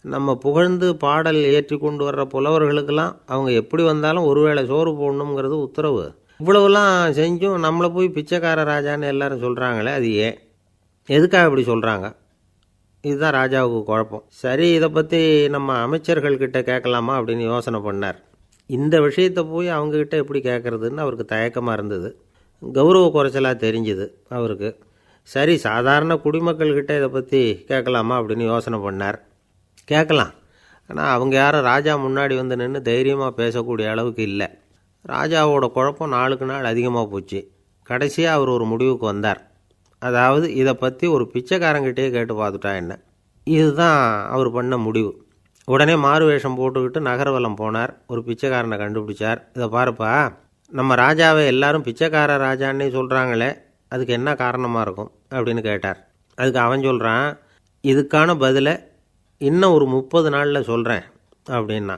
நம்ம புகழ்ந்து பாடல் ஏற்றி கொண்டு வர்ற புலவர்களுக்கெல்லாம் அவங்க எப்படி வந்தாலும் ஒருவேளை சோறு போடணுங்கிறது உத்தரவு. இவ்வளவுலாம் செஞ்சும் நம்மளை போய் பிச்சைக்கார ராஜான்னு எல்லாரும் சொல்கிறாங்களே, அது ஏன், எதுக்காக இப்படி சொல்கிறாங்க? இதுதான் ராஜாவுக்கு குழப்பம். சரி, இதை பற்றி நம்ம அமைச்சர்கள்கிட்ட கேட்கலாமா அப்படின்னு யோசனை பண்ணார். இந்த விஷயத்தை போய் அவங்கக்கிட்ட எப்படி கேட்குறதுன்னு அவருக்கு தயக்கமாக இருந்தது. கௌரவ குறைச்சலாக தெரிஞ்சுது அவருக்கு. சரி, சாதாரண குடிமக்கள்கிட்ட இதை பற்றி கேட்கலாமா அப்படின்னு யோசனை பண்ணார். கேட்கலாம், ஆனால் அவங்க யாரும் ராஜா முன்னாடி வந்து நின்று தைரியமாக பேசக்கூடிய அளவுக்கு இல்லை. ராஜாவோட குழப்பம் நாளுக்கு நாள் அதிகமாக போச்சு. கடைசியாக அவர் ஒரு முடிவுக்கு வந்தார். அதாவது, இதை பற்றி ஒரு பிச்சைக்காரங்கிட்டே கேட்டு பார்த்துட்டா என்ன. இதுதான் அவர் பண்ண முடிவு. உடனே மாறு வேஷம் போட்டுக்கிட்டு நகர்வலம் போனார். ஒரு பிச்சைக்காரனை கண்டுபிடிச்சார். இதை பாருப்பா, நம்ம ராஜாவை எல்லாரும் பிச்சைக்கார ராஜான்னே சொல்கிறாங்களே, அதுக்கு என்ன காரணமாக இருக்கும் அப்படின்னு கேட்டார். அதுக்கு அவன் சொல்கிறான், இதுக்கான பதிலை இன்னும் ஒரு 30 நாளில் சொல்கிறேன் அப்படின்னா.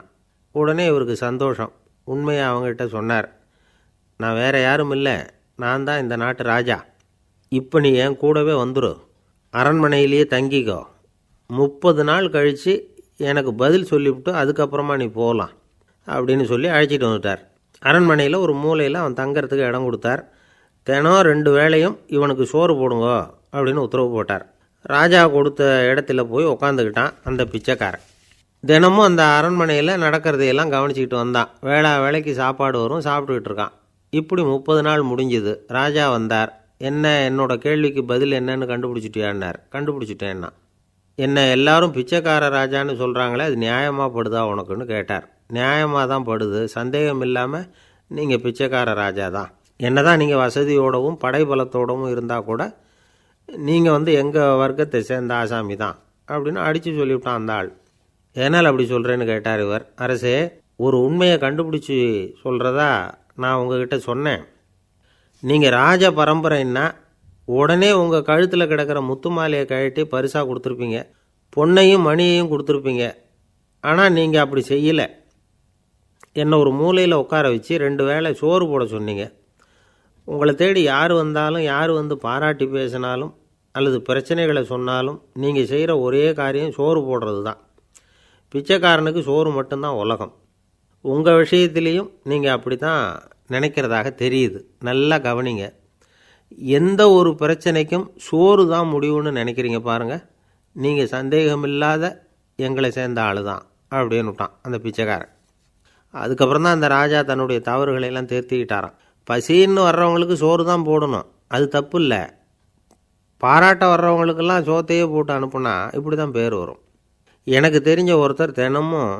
உடனே இவருக்கு சந்தோஷம். உண்மையை அவங்ககிட்ட சொன்னார். நான் வேறு யாரும் இல்லை, நான் தான் இந்த நாட்டு ராஜா. இப்போ நீ என் கூடவே வந்துடு, அரண்மனையிலேயே தங்கிக்கோ. 30 நாள் கழித்து எனக்கு பதில் சொல்லிவிட்டு அதுக்கப்புறமா நீ போகலாம் அப்படின்னு சொல்லி அழைச்சிட்டு வந்துட்டார். அரண்மனையில் ஒரு மூலையில் அவன் தங்கறதுக்கு இடம் கொடுத்தார். தினம் 2 வேளையும் இவனுக்கு சோறு போடுங்க அப்படின்னு உத்தரவு போட்டார். ராஜா கொடுத்த இடத்துல போய் உக்காந்துக்கிட்டான் அந்த பிச்சைக்காரன். தினமும் அந்த அரண்மனையில் நடக்கிறதையெல்லாம் கவனிச்சிக்கிட்டு வந்தான். வேளைக்கு சாப்பாடு வரும், சாப்பிட்டுக்கிட்டு இருக்கான். இப்படி 30 நாள் முடிஞ்சுது. ராஜா வந்தார். என்ன, என்னோட கேள்விக்கு பதில் என்னன்னு கண்டுபிடிச்சிட்டியான்னார். கண்டுபிடிச்சிட்டேன்னா. என்ன எல்லாரும் பிச்சைக்கார ராஜான்னு சொல்கிறாங்களே, அது நியாயமாக படுதா உனக்குன்னு கேட்டார். நியாயமாக தான் படுது, சந்தேகம் இல்லாமல் நீங்கள் பிச்சைக்கார ராஜா தான். என்ன தான் நீங்கள் வசதியோடவும் படைபலத்தோடவும் இருந்தால் கூட நீங்கள் எங்கள் வர்க்கத்தை சேர்ந்த ஆசாமி தான் அப்படின்னு அடித்து சொல்லிவிட்டான் அந்த ஆள். ஏனால் அப்படி சொல்கிறேன்னு கேட்டார் இவர். அரசே, ஒரு உண்மையை கண்டுபிடிச்சி சொல்கிறதா நான் உங்ககிட்ட சொன்னேன். நீங்கள் ராஜ பரம்பரைன்னா உடனே உங்கள் கழுத்தில் கிடக்கிற முத்து மாலையை கழட்டி பரிசாக கொடுத்துருப்பீங்க, பொன்னையும் மணியையும் கொடுத்துருப்பீங்க. ஆனால் நீங்கள் அப்படி செய்யலை. என்னை ஒரு மூலையில் உட்கார வச்சு 2 வேளை சோறு போட சொன்னீங்க. உங்களை தேடி யார் வந்தாலும், யார் வந்து பாராட்டி பேசினாலும் அல்லது பிரச்சனைகளை சொன்னாலும் நீங்கள் செய்கிற ஒரே காரியம் சோறு போடுறது தான். பிச்சைக்காரனுக்கு சோறு மட்டும்தான் உலகம். உங்கள் விஷயத்துலேயும் நீங்கள் அப்படி தான் நினைக்கிறதாக தெரியுது. நல்லா கவனிங்க. எந்த ஒரு பிரச்சனைக்கும் சோறு தான் முடிவுன்னு நினைக்கிறீங்க பாருங்கள். நீங்கள் சந்தேகமில்லாத எங்களை சேர்ந்த ஆள் தான் அப்படின்னு விட்டான் அந்த பிச்சைக்காரன். அதுக்கப்புறம் தான் அந்த ராஜா தன்னுடைய தவறுகளையெல்லாம் திருத்திக்கிட்டாராம். பசின்னு வர்றவங்களுக்கு சோறு தான் போடணும், அது தப்பு இல்லை. பாராட்ட வர்றவங்களுக்கெல்லாம் சோத்தையே போட்டு அனுப்புனா இப்படி தான் பேர் வரும். எனக்கு தெரிஞ்ச ஒருத்தர் தினமும்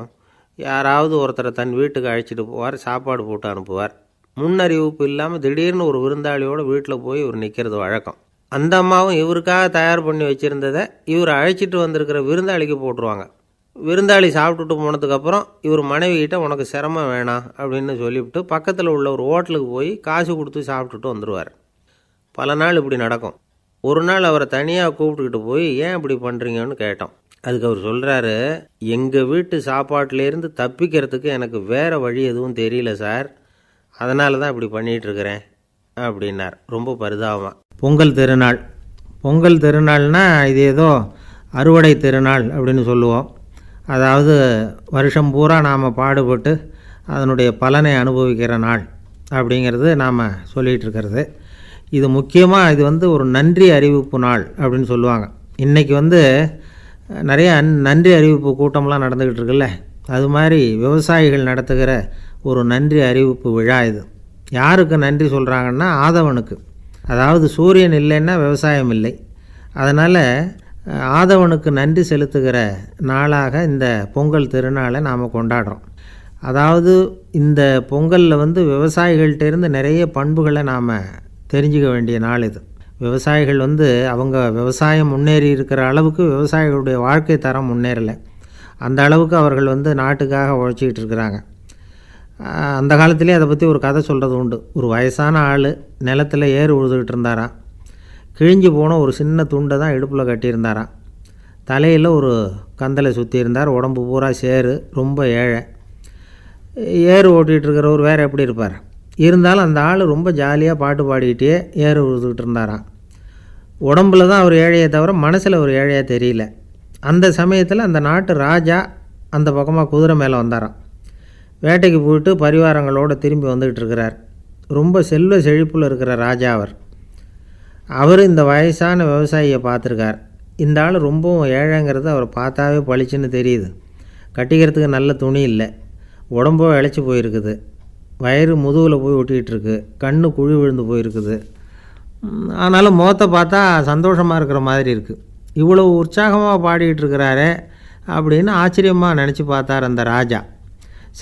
யாராவது ஒருத்தரை தன் வீட்டுக்கு அழைச்சிட்டு போவார், சாப்பாடு போட்டு அனுப்புவார். முன்னறிவிப்பு இல்லாமல் திடீர்னு ஒரு விருந்தாளியோட வீட்டில் போய் இவர் நிற்கிறது வழக்கம். அந்த அம்மாவும் இவருக்காக தயார் பண்ணி வச்சுருந்ததை இவர் அழைச்சிட்டு வந்திருக்கிற விருந்தாளிக்கு போட்டுருவாங்க. விருந்தாளி சாப்பிட்டுட்டு போனதுக்கப்புறம் இவர் மனைவிகிட்ட உனக்கு சிரமம் வேணாம் அப்படின்னு சொல்லிவிட்டு பக்கத்தில் உள்ள ஒரு ஹோட்டலுக்கு போய் காசு கொடுத்து சாப்பிட்டுட்டு வந்துடுவார். பல நாள் இப்படி நடக்கும். ஒரு நாள் அவரை தனியாக கூப்பிட்டுக்கிட்டு போய் ஏன் இப்படி பண்ணுறீங்கன்னு கேட்டோம். அதுக்கு அவர் சொல்கிறாரு, எங்கள் வீட்டு சாப்பாட்டிலேருந்து தப்பிக்கிறதுக்கு எனக்கு வேறு வழி எதுவும் தெரியல சார், அதனால தான் இப்படி பண்ணிகிட்ருக்கிறேன் அப்படின்னார் ரொம்ப பரிதாபமாக. பொங்கல் திருநாள். பொங்கல் திருநாள்னால் இது ஏதோ அறுவடை திருநாள் அப்படின்னு சொல்லுவோம். அதாவது வருஷம் பூரா நாம் பாடுபட்டு அதனுடைய பலனை அனுபவிக்கிற நாள் அப்படிங்கிறது நாம் சொல்லிகிட்டு இருக்கிறது. இது முக்கியமாக இது ஒரு நன்றி அறிவிப்பு நாள் அப்படின்னு சொல்லுவாங்க. இன்றைக்கி நிறைய நன்றி அறிவிப்பு கூட்டம்லாம் நடந்துக்கிட்டு இருக்குல்ல, அது மாதிரி விவசாயிகள் நடத்துகிற ஒரு நன்றி அறிவிப்பு விழா இது. யாருக்கு நன்றி சொல்கிறாங்கன்னா ஆதவனுக்கு. அதாவது சூரியன் இல்லைன்னா விவசாயம் இல்லை. அதனால் ஆதவனுக்கு நன்றி செலுத்துகிற நாளாக இந்த பொங்கல் திருநாளை நாம் கொண்டாடுறோம். அதாவது இந்த பொங்கலில் விவசாயிகள்கிட்டேருந்து நிறைய பண்புகளை நாம் தெரிஞ்சுக்க வேண்டிய நாள் இது. விவசாயிகள் அவங்க விவசாயம் முன்னேறி இருக்கிற அளவுக்கு விவசாயிகளுடைய வாழ்க்கை தரம் முன்னேறலை. அந்த அளவுக்கு அவர்கள் நாட்டுக்காக உழைச்சிக்கிட்டு இருக்கிறாங்க. அந்த காலத்திலே அதை பற்றி ஒரு கதை சொல்கிறது உண்டு. ஒரு வயசான ஆள் நிலத்தில் ஏறு உழுதுகிட்டு இருந்தாராம். கிழிஞ்சு போன ஒரு சின்ன துண்டை தான் இடுப்பில் கட்டியிருந்தாராம். தலையில் ஒரு கந்தலை சுற்றி இருந்தார். உடம்பு பூரா சேரு, ரொம்ப ஏழை. ஏறு ஓட்டிகிட்டு இருக்கிறவர் வேறு எப்படி இருப்பார்? இருந்தாலும் அந்த ஆள் ரொம்ப ஜாலியாக பாட்டு பாடிக்கிட்டே ஏறு உழுதுகிட்டு இருந்தாராம். உடம்பில் தான் அவர் ஏழையை தவிர மனசில் ஒரு ஏழையாக தெரியல. அந்த சமயத்தில் அந்த நாட்டு ராஜா அந்த பக்கமாக குதிரை மேலே வந்தாராம். வேட்டைக்கு போயிட்டு பரிவாரங்களோடு திரும்பி வந்துக்கிட்டு இருக்கிறார். ரொம்ப செல்வ செழிப்பில் இருக்கிற ராஜா அவர் இந்த வயசான விவசாயியை பார்த்துருக்கார். இந்த ஆள் ரொம்பவும் ஏழைங்கிறது அவரை பார்த்தாவே பளிச்சுன்னு தெரியுது. கட்டிக்கிறதுக்கு நல்ல துணி இல்லை, உடம்போ இழைச்சி போயிருக்குது, வயிறு முதுகில் போய் ஒட்டிக்கிட்டு இருக்கு, கண்ணு குழி விழுந்து போயிருக்குது. ஆனாலும் முகத்தை பார்த்தா சந்தோஷமாக இருக்கிற மாதிரி இருக்குது. இவ்வளோ உற்சாகமாக பாடிக்கிட்டு இருக்கிறாரே அப்படின்னு ஆச்சரியமாக நினச்சி பார்த்தார் அந்த ராஜா.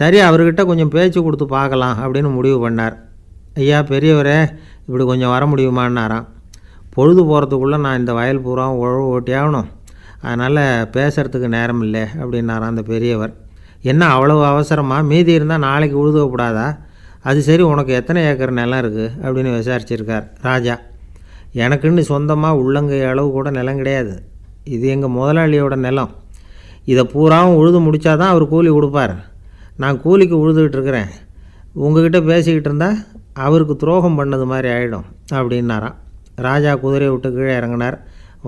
சரி, அவர்கிட்ட கொஞ்சம் பேச்சு கொடுத்து பார்க்கலாம் அப்படின்னு முடிவு பண்ணார். ஐயா பெரியவரே, இப்படி கொஞ்சம் வர முடியுமான்னாராம். பொழுது போகிறதுக்குள்ளே நான் இந்த வயல் பூரா உழவு ஓட்டி ஆகணும், அதனால் பேசுகிறதுக்கு நேரம் இல்லை அப்படின்னாராம் அந்த பெரியவர். என்ன அவ்வளவு அவசரமாக? மீதி இருந்தால் நாளைக்கு உழுதுவக்கூடாதா? அது சரி, உனக்கு எத்தனை ஏக்கர் நிலம் இருக்குது அப்படின்னு விசாரிச்சிருக்கார் ராஜா. எனக்குன்னு சொந்தமாக உள்ளங்கை அளவு கூட நிலம் கிடையாது. இது எங்கள் முதலாளியோட நிலம். இதை பூராவும் உழுது முடித்தா தான் அவர் கூலி கொடுப்பார். நான் கூலிக்கு உழுதுகிட்டு இருக்கிறேன். உங்ககிட்ட பேசிக்கிட்டு இருந்தால் அவருக்கு துரோகம் பண்ணது மாதிரி ஆகிடும் அப்படின்னாராம். ராஜா குதிரையை விட்டு கீழே இறங்கினார்.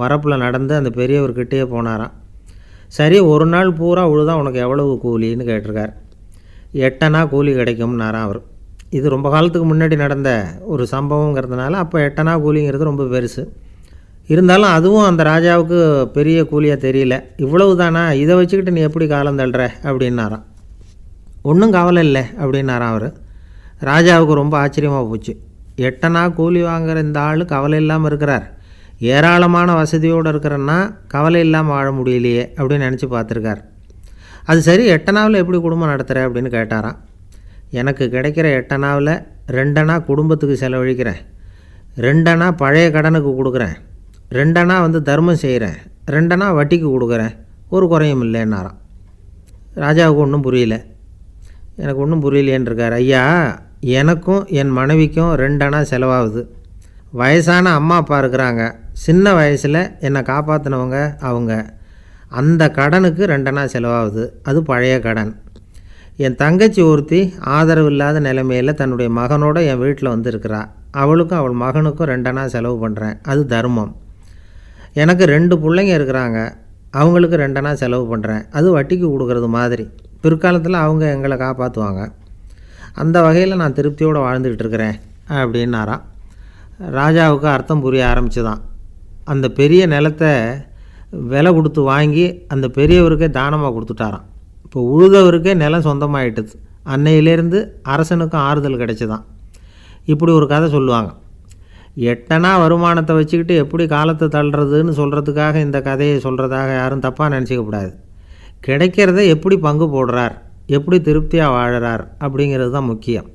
வரப்பில் நடந்து அந்த பெரியவர்கிட்டே போனாராம். சரி, ஒரு நாள் பூரா உழுதா உனக்கு எவ்வளவு கூலின்னு கேட்டிருக்கார். 8 அணா கூலி கிடைக்கும்னாராம் அவர். இது ரொம்ப காலத்துக்கு முன்னாடி நடந்த ஒரு சம்பவங்கிறதுனால அப்போ 8 அணா கூலிங்கிறது ரொம்ப பெருசு. இருந்தாலும் அதுவும் அந்த ராஜாவுக்கு பெரிய கூலியாக தெரியல. இவ்வளவு தானா, இதை வச்சுக்கிட்டு நீ எப்படி காலம் தள்ளுற அப்படின்னாராம். ஒன்றும் கவலை இல்லை அப்படின்னாராம் அவர். ராஜாவுக்கு ரொம்ப ஆச்சரியமாக போச்சு. 8 அணா கூலி வாங்குகிற இந்த ஆள் கவலை இல்லாமல் இருக்கிறார், ஏராளமான வசதியோடு இருக்கிறன்னா கவலை இல்லாமல் வாழ முடியலையே அப்படின்னு நினச்சி பார்த்துருக்கார். அது சரி, 8 அணாவில் எப்படி குடும்பம் நடத்துகிற அப்படின்னு கேட்டாராம். எனக்கு கிடைக்கிற 8 அணாவில் 2 அணா குடும்பத்துக்கு செலவழிக்கிறேன், 2 அணா பழைய கடனுக்கு கொடுக்குறேன், 2 அணா தர்மம் செய்கிறேன், 2 அணா வட்டிக்கு கொடுக்குறேன், ஒரு குறையும் இல்லைன்னாராம். ராஜாவுக்கு ஒன்றும் புரியல. எனக்கு ஒன்றும் புரியலேன்னு இருக்கார். ஐயா, எனக்கும் என் மனைவிக்கும் 2 அணா செலவாகுது. வயசான அம்மா அப்பா இருக்கிறாங்க, சின்ன வயசில் என்னை காப்பாற்றினவங்க அவங்க. அந்த கடனுக்கு 2 அணா செலவாகுது, அது பழைய கடன். என் தங்கச்சி ஒருத்தி ஆதரவு இல்லாத நிலைமையில் தன்னுடைய மகனோட என் வீட்டில் இருக்கிறா, அவளுக்கும் அவள் மகனுக்கும் 2 அணா செலவு பண்ணுறேன், அது தர்மம். எனக்கு 2 பிள்ளைங்க இருக்கிறாங்க, அவங்களுக்கு 2 அணா செலவு பண்ணுறேன், அது வட்டிக்கு கொடுக்கறது மாதிரி. பிற்காலத்தில் அவங்க எங்களை காப்பாற்றுவாங்க. அந்த வகையில் நான் திருப்தியோடு வாழ்ந்துக்கிட்டு இருக்கிறேன் அப்படின்னாராம். ராஜாவுக்கு அர்த்தம் புரிய ஆரம்பிச்சுதான். அந்த பெரிய நிலத்தை விலை கொடுத்து வாங்கி அந்த பெரியவருக்கே தானமாக கொடுத்துட்டாராம். இப்போ உழுதவருக்கே நிலம் சொந்தமாயிட்டுது. அன்னையிலேருந்து அரசனுக்கும் ஆறுதல் கிடைச்சிதான். இப்படி ஒரு கதை சொல்லுவாங்க. 8 அணா வருமானத்தை வச்சுக்கிட்டு எப்படி காலத்தை தள்ளுறதுன்னு சொல்கிறதுக்காக இந்த கதையை சொல்கிறதாக யாரும் தப்பாக நினச்சிக்கக்கூடாது. கிடைக்கிறத எப்படி பங்கு போடுறார், எப்படி திருப்தியாக வாழறார் அப்படிங்கிறது தான் முக்கியம்.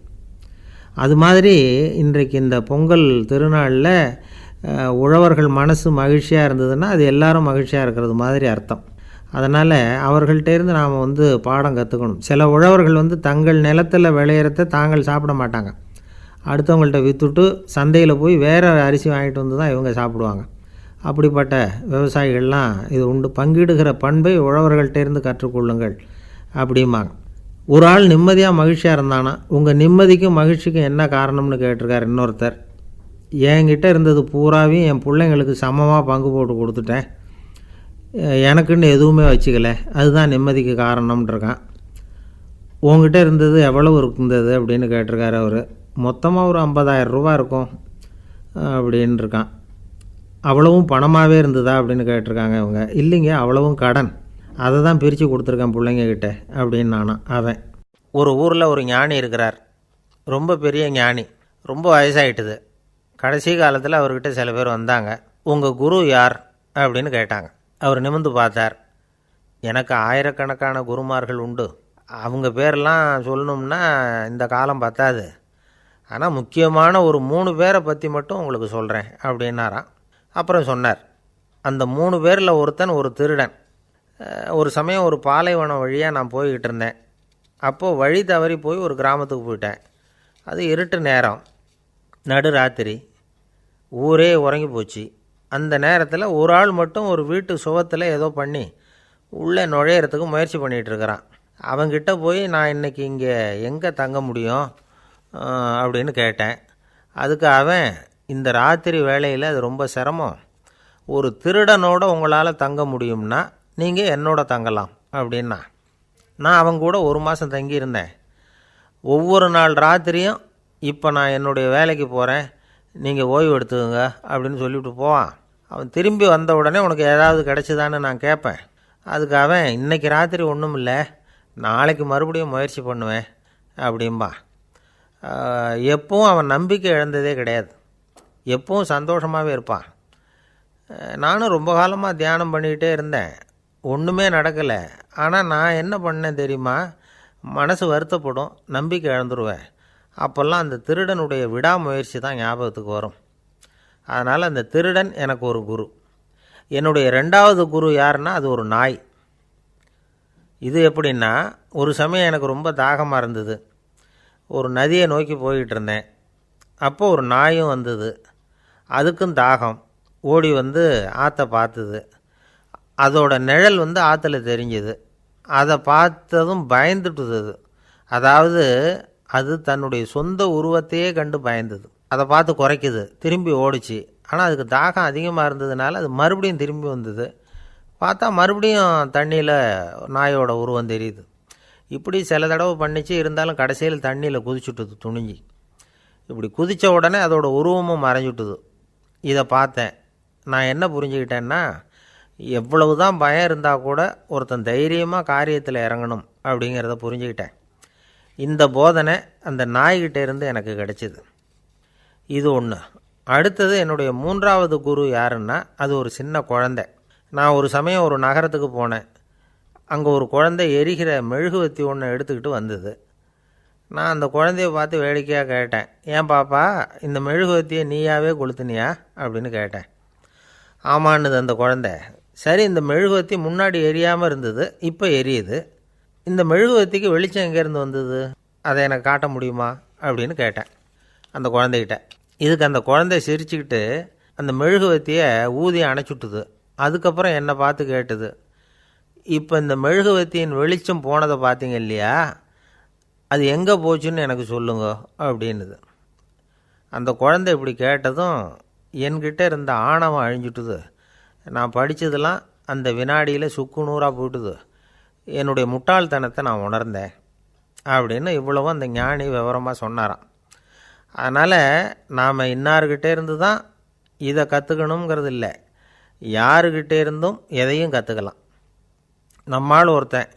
அது மாதிரி இன்றைக்கு இந்த பொங்கல் திருநாளில் உழவர்கள் மனசு மகிழ்ச்சியாக இருந்ததுன்னா அது எல்லாரும் மகிழ்ச்சியாக இருக்கிறது மாதிரி அர்த்தம். அதனால் அவர்கள்ட்டேருந்து நாம் பாடம் கற்றுக்கணும். சில உழவர்கள் தங்கள் நிலத்தில் விளையிறத தாங்கள் சாப்பிட மாட்டாங்க. அடுத்தவங்கள்ட்ட விற்றுட்டு சந்தையில் போய் வேறு அரிசி வாங்கிட்டு வந்து தான் இவங்க சாப்பிடுவாங்க. அப்படிப்பட்ட விவசாயிகள்லாம் இது உண்டு. பங்கிடுகிற பண்பை உழவர்கள்ட்டேருந்து கற்றுக்கொள்ளுங்கள் அப்படிம்பாங்க. ஒரு ஆள் நிம்மதியாக மகிழ்ச்சியாக இருந்தானா, உங்கள் நிம்மதிக்கும் மகிழ்ச்சிக்கும் என்ன காரணம்னு கேட்டிருக்கார் இன்னொருத்தர். என்கிட்ட இருந்தது பூராவையும் என் பிள்ளைங்களுக்கு சமமாக பங்கு போட்டு கொடுத்துட்டேன், எனக்குன்னு எதுவுமே வச்சுக்கல, அதுதான் நிம்மதிக்கு காரணம்ன்றிருக்கான். உங்ககிட்ட இருந்தது எவ்வளவு இருந்தது அப்படின்னு கேட்டிருக்காரு அவர். மொத்தமாக ஒரு 50,000 ரூபா இருக்கும் அப்படின்னு இருக்கான். அவ்வளவும் பணமாகவே இருந்ததா அப்படின்னு கேட்டிருக்காங்க இவங்க. இல்லைங்க, அவ்வளவும் கடன், அதை தான் பிரித்து கொடுத்துருக்கேன் பிள்ளைங்கக்கிட்ட அப்படின்னு நானும். அவன் ஒரு ஊரில் ஒரு ஞானி இருக்கிறார். ரொம்ப பெரிய ஞானி, ரொம்ப வயசாகிட்டுது. கடைசி காலத்தில் அவர்கிட்ட சில பேர் வந்தாங்க. உங்கள் குரு யார் அப்படின்னு கேட்டாங்க. அவர் நிமிர்ந்து பார்த்தார். எனக்கு ஆயிரக்கணக்கான குருமார்கள் உண்டு, அவங்க பேரெல்லாம் சொல்லணும்னா இந்த காலம் பத்தாது, ஆனால் முக்கியமான ஒரு 3 பேரை பற்றி மட்டும் உங்களுக்கு சொல்கிறேன் அப்படின்னாராம். அப்புறம் சொன்னார், அந்த 3 பேரில் ஒருத்தன் ஒரு திருடன். ஒரு சமயம் ஒரு பாலைவனம் வழியாக நான் போய்கிட்டு இருந்தேன். அப்போது வழி தவறி போய் ஒரு கிராமத்துக்கு போயிட்டேன். அது இருட்டு நேரம், நடு ராத்திரி, ஊரே உறங்கி போச்சு. அந்த நேரத்தில் ஒரு ஆள் மட்டும் ஒரு வீட்டு சுவத்தில் ஏதோ பண்ணி உள்ளே நுழையிறதுக்கு முயற்சி பண்ணிகிட்ருக்கிறான். அவங்கிட்ட போய் நான் இன்றைக்கி இங்கே எங்கே தங்க முடியும் அப்படின்னு கேட்டேன். அதுக்கு அவன், இந்த ராத்திரி வேளையில் அது ரொம்ப சிரமம், ஒரு திருடனோட உங்களால் தங்க முடியும்னா நீங்கள் என்னோட தங்கலாம் அப்படின்னா. நான் அவங்க கூட 1 மாதம் தங்கியிருந்தேன். ஒவ்வொரு நாள் ராத்திரியும் இப்போ நான் என்னுடைய வேலைக்கு போகிறேன், நீங்கள் ஓய்வு எடுத்துக்கோங்க அப்படின்னு சொல்லிவிட்டு போவான். அவன் திரும்பி வந்த உடனே உனக்கு ஏதாவது கிடச்சிதான்னு நான் கேட்பேன். அதுக்கு அவன், இன்றைக்கி ராத்திரி ஒன்றும் இல்லை, நாளைக்கு மறுபடியும் முயற்சி பண்ணுவேன் அப்படின்பா. எப்பவும் அவன் நம்பிக்கை இழந்ததே கிடையாது, எப்பவும் சந்தோஷமாகவே இருப்பான். நானும் ரொம்ப காலமாக தியானம் பண்ணிக்கிட்டே இருந்தேன், ஒன்றுமே நடக்கலை. ஆனால் நான் என்ன பண்ணேன் தெரியுமா, மனசு வருத்தப்படும், நம்பிக்கை இழந்துருவேன். அப்போல்லாம் அந்த திருடனுடைய விடாமுயற்சி தான் ஞாபகத்துக்கு வரும். அதனால் அந்த திருடன் எனக்கு ஒரு குரு. என்னுடைய 2வது குரு யாருன்னா அது ஒரு நாய். இது எப்படின்னா, ஒரு சமயம் எனக்கு ரொம்ப தாகமாக இருந்தது. ஒரு நதியை நோக்கி போய்கிட்டு இருந்தேன். அப்போது ஒரு நாயும் வந்தது. அதுக்கும் தாகம். ஓடி வந்து ஆற்றை பார்த்துது. அதோட நிழல் ஆற்றுல தெரிஞ்சுது. அதை பார்த்ததும் பயந்துட்டுது. அதாவது அது தன்னுடைய சொந்த உருவத்தையே கண்டு பயந்தது. அதை பார்த்து குறைக்குது, திரும்பி ஓடிச்சு. ஆனால் அதுக்கு தாகம் அதிகமாக இருந்ததுனால அது மறுபடியும் திரும்பி வந்தது. பார்த்தா மறுபடியும் தண்ணியில் நாயோட உருவம் தெரியுது. இப்படி சில தடவை பண்ணிச்சு. இருந்தாலும் கடைசியில் தண்ணியில் குதிச்சுட்டுது துணிஞ்சி. இப்படி குதித்த உடனே அதோட உருவமும் மறைஞ்சுட்டுது. இதை பார்த்தேன். நான் என்ன புரிஞ்சுக்கிட்டேன்னா, எவ்வளவு தான் பயம் இருந்தால் கூட ஒருத்தன் தைரியமாக காரியத்தில் இறங்கணும் அப்படிங்கிறத புரிஞ்சுக்கிட்டேன். இந்த போதனை அந்த நாய்கிட்ட இருந்து எனக்கு கிடைச்சிது. இது ஒன்று. அடுத்தது என்னுடைய 3வது குரு யாருன்னா அது ஒரு சின்ன குழந்தை. நான் ஒரு சமயம் ஒரு நகரத்துக்கு போனேன். அங்கே ஒரு குழந்தை எரிகிற மெழுகுவத்தி ஒன்று எடுத்துக்கிட்டு வந்தது. நான் அந்த குழந்தைய பார்த்து வேடிக்கையாக கேட்டேன், ஏன் பாப்பா, இந்த மெழுகுவத்தியை நீயாவே கொளுத்துனியா அப்படின்னு கேட்டேன். ஆமான்னுது அந்த குழந்தை. சரி, இந்த மெழுகுவத்தி முன்னாடி எரியாமல் இருந்தது, இப்போ எரியுது. இந்த மெழுகுவத்திக்கு வெளிச்சம் எங்கேருந்து வந்தது, அதை எனக்கு காட்ட முடியுமா அப்படின்னு கேட்டேன் அந்த குழந்தைகிட்ட. இதுக்கு அந்த குழந்தை சிரிச்சுக்கிட்டு அந்த மெழுகுவத்தியை ஊதி அணைச்சுட்டுது. அதுக்கப்புறம் என்னை பார்த்து கேட்டுது, இப்போ இந்த மெழுகுவத்தியின் வெளிச்சம் போனதை பார்த்தீங்க இல்லையா, அது எங்கே போச்சுன்னு எனக்கு சொல்லுங்க அப்படின்னுது. அந்த குழந்தை இப்படி கேட்டதும் என்கிட்ட இருந்த ஆணவம் அழிஞ்சுட்டுது. நான் படித்ததெல்லாம் அந்த வினாடியில் சுக்கு நூறாக போயிட்டுது. என்னுடைய முட்டாள்தனத்தை நான் உணர்ந்தேன் அப்படின்னு இவ்வளவும் அந்த ஞானி விவரமாக சொன்னாராம். அதனால் நாம் இன்னார்கிட்டே இருந்து தான் இதை கற்றுக்கணுங்கிறது இல்லை, யாருக்கிட்டே இருந்தும் எதையும் கற்றுக்கலாம். நம்மால் ஒருத்தன்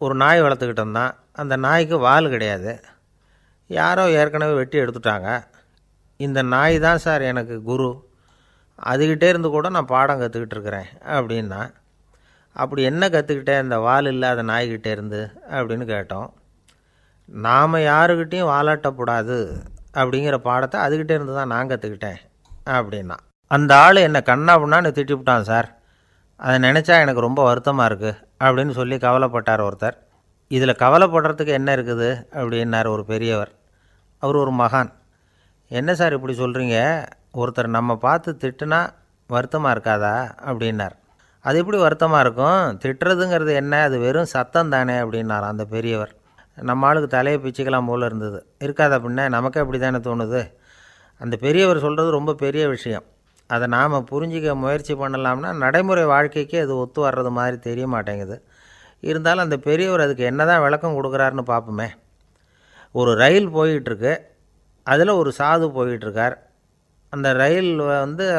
ஒரு நாய் வளர்த்துக்கிட்டு இருந்தான். அந்த நாய்க்கு வால் கிடையாது. யாரோ ஏற்கனவே வெட்டி எடுத்துட்டாங்க. இந்த நாய் தான் சார் எனக்கு குரு, அதுக்கிட்டே இருந்து கூட நான் பாடம் கற்றுக்கிட்டு இருக்கிறேன் அப்படின்னா, அப்படி என்ன கற்றுக்கிட்டேன் இந்த வால் இல்லாத நாய்கிட்டே இருந்து அப்படின்னு கேட்டோம். நாம் யாருக்கிட்டேயும் வாலாட்டக்கூடாது அப்படிங்கிற பாடத்தை அதுக்கிட்டே இருந்து தான் நான் கற்றுக்கிட்டேன் அப்படின்னா. அந்த ஆள் என்னை கண்ணாப்புண்ணான்னு திட்டிவிட்டான் சார், அதை நினச்சா எனக்கு ரொம்ப வருத்தமாக இருக்குது அப்படின்னு சொல்லி கவலைப்பட்டார் ஒருத்தர். இதில் கவலைப்படுறதுக்கு என்ன இருக்குது அப்படின்னார் ஒரு பெரியவர். அவர் ஒரு மகான். என்ன சார் இப்படி சொல்கிறீங்க, ஒருத்தர் நம்ம பார்த்து திட்டுனா வருத்தமாக இருக்காதா அப்படின்னார். அது எப்படி வருத்தமாக இருக்கும், திட்டுறதுங்கிறது என்ன, அது வெறும் சத்தம் தானே அப்படின்னார் அந்த பெரியவர். நம்ம ஆளுக்கு தலையை பிச்சுக்கலாம் போல் இருந்தது. இருக்காது அப்படின்னா நமக்கே அப்படி தானே தோணுது. அந்த பெரியவர் சொல்கிறது ரொம்ப பெரிய விஷயம். அதை நாம் புரிஞ்சிக்க முயற்சி பண்ணலாம்னா நடைமுறை வாழ்க்கைக்கு அது ஒத்து வர்றது மாதிரி தெரிய மாட்டேங்குது. இருந்தாலும் அந்த பெரியவர் அதுக்கு என்ன தான் விளக்கம் கொடுக்குறாருன்னு பார்ப்போமே. ஒரு ரயில் போயிட்டுருக்கு, அதில் ஒரு சாது போயிட்டுருக்கார். அந்த ரயில்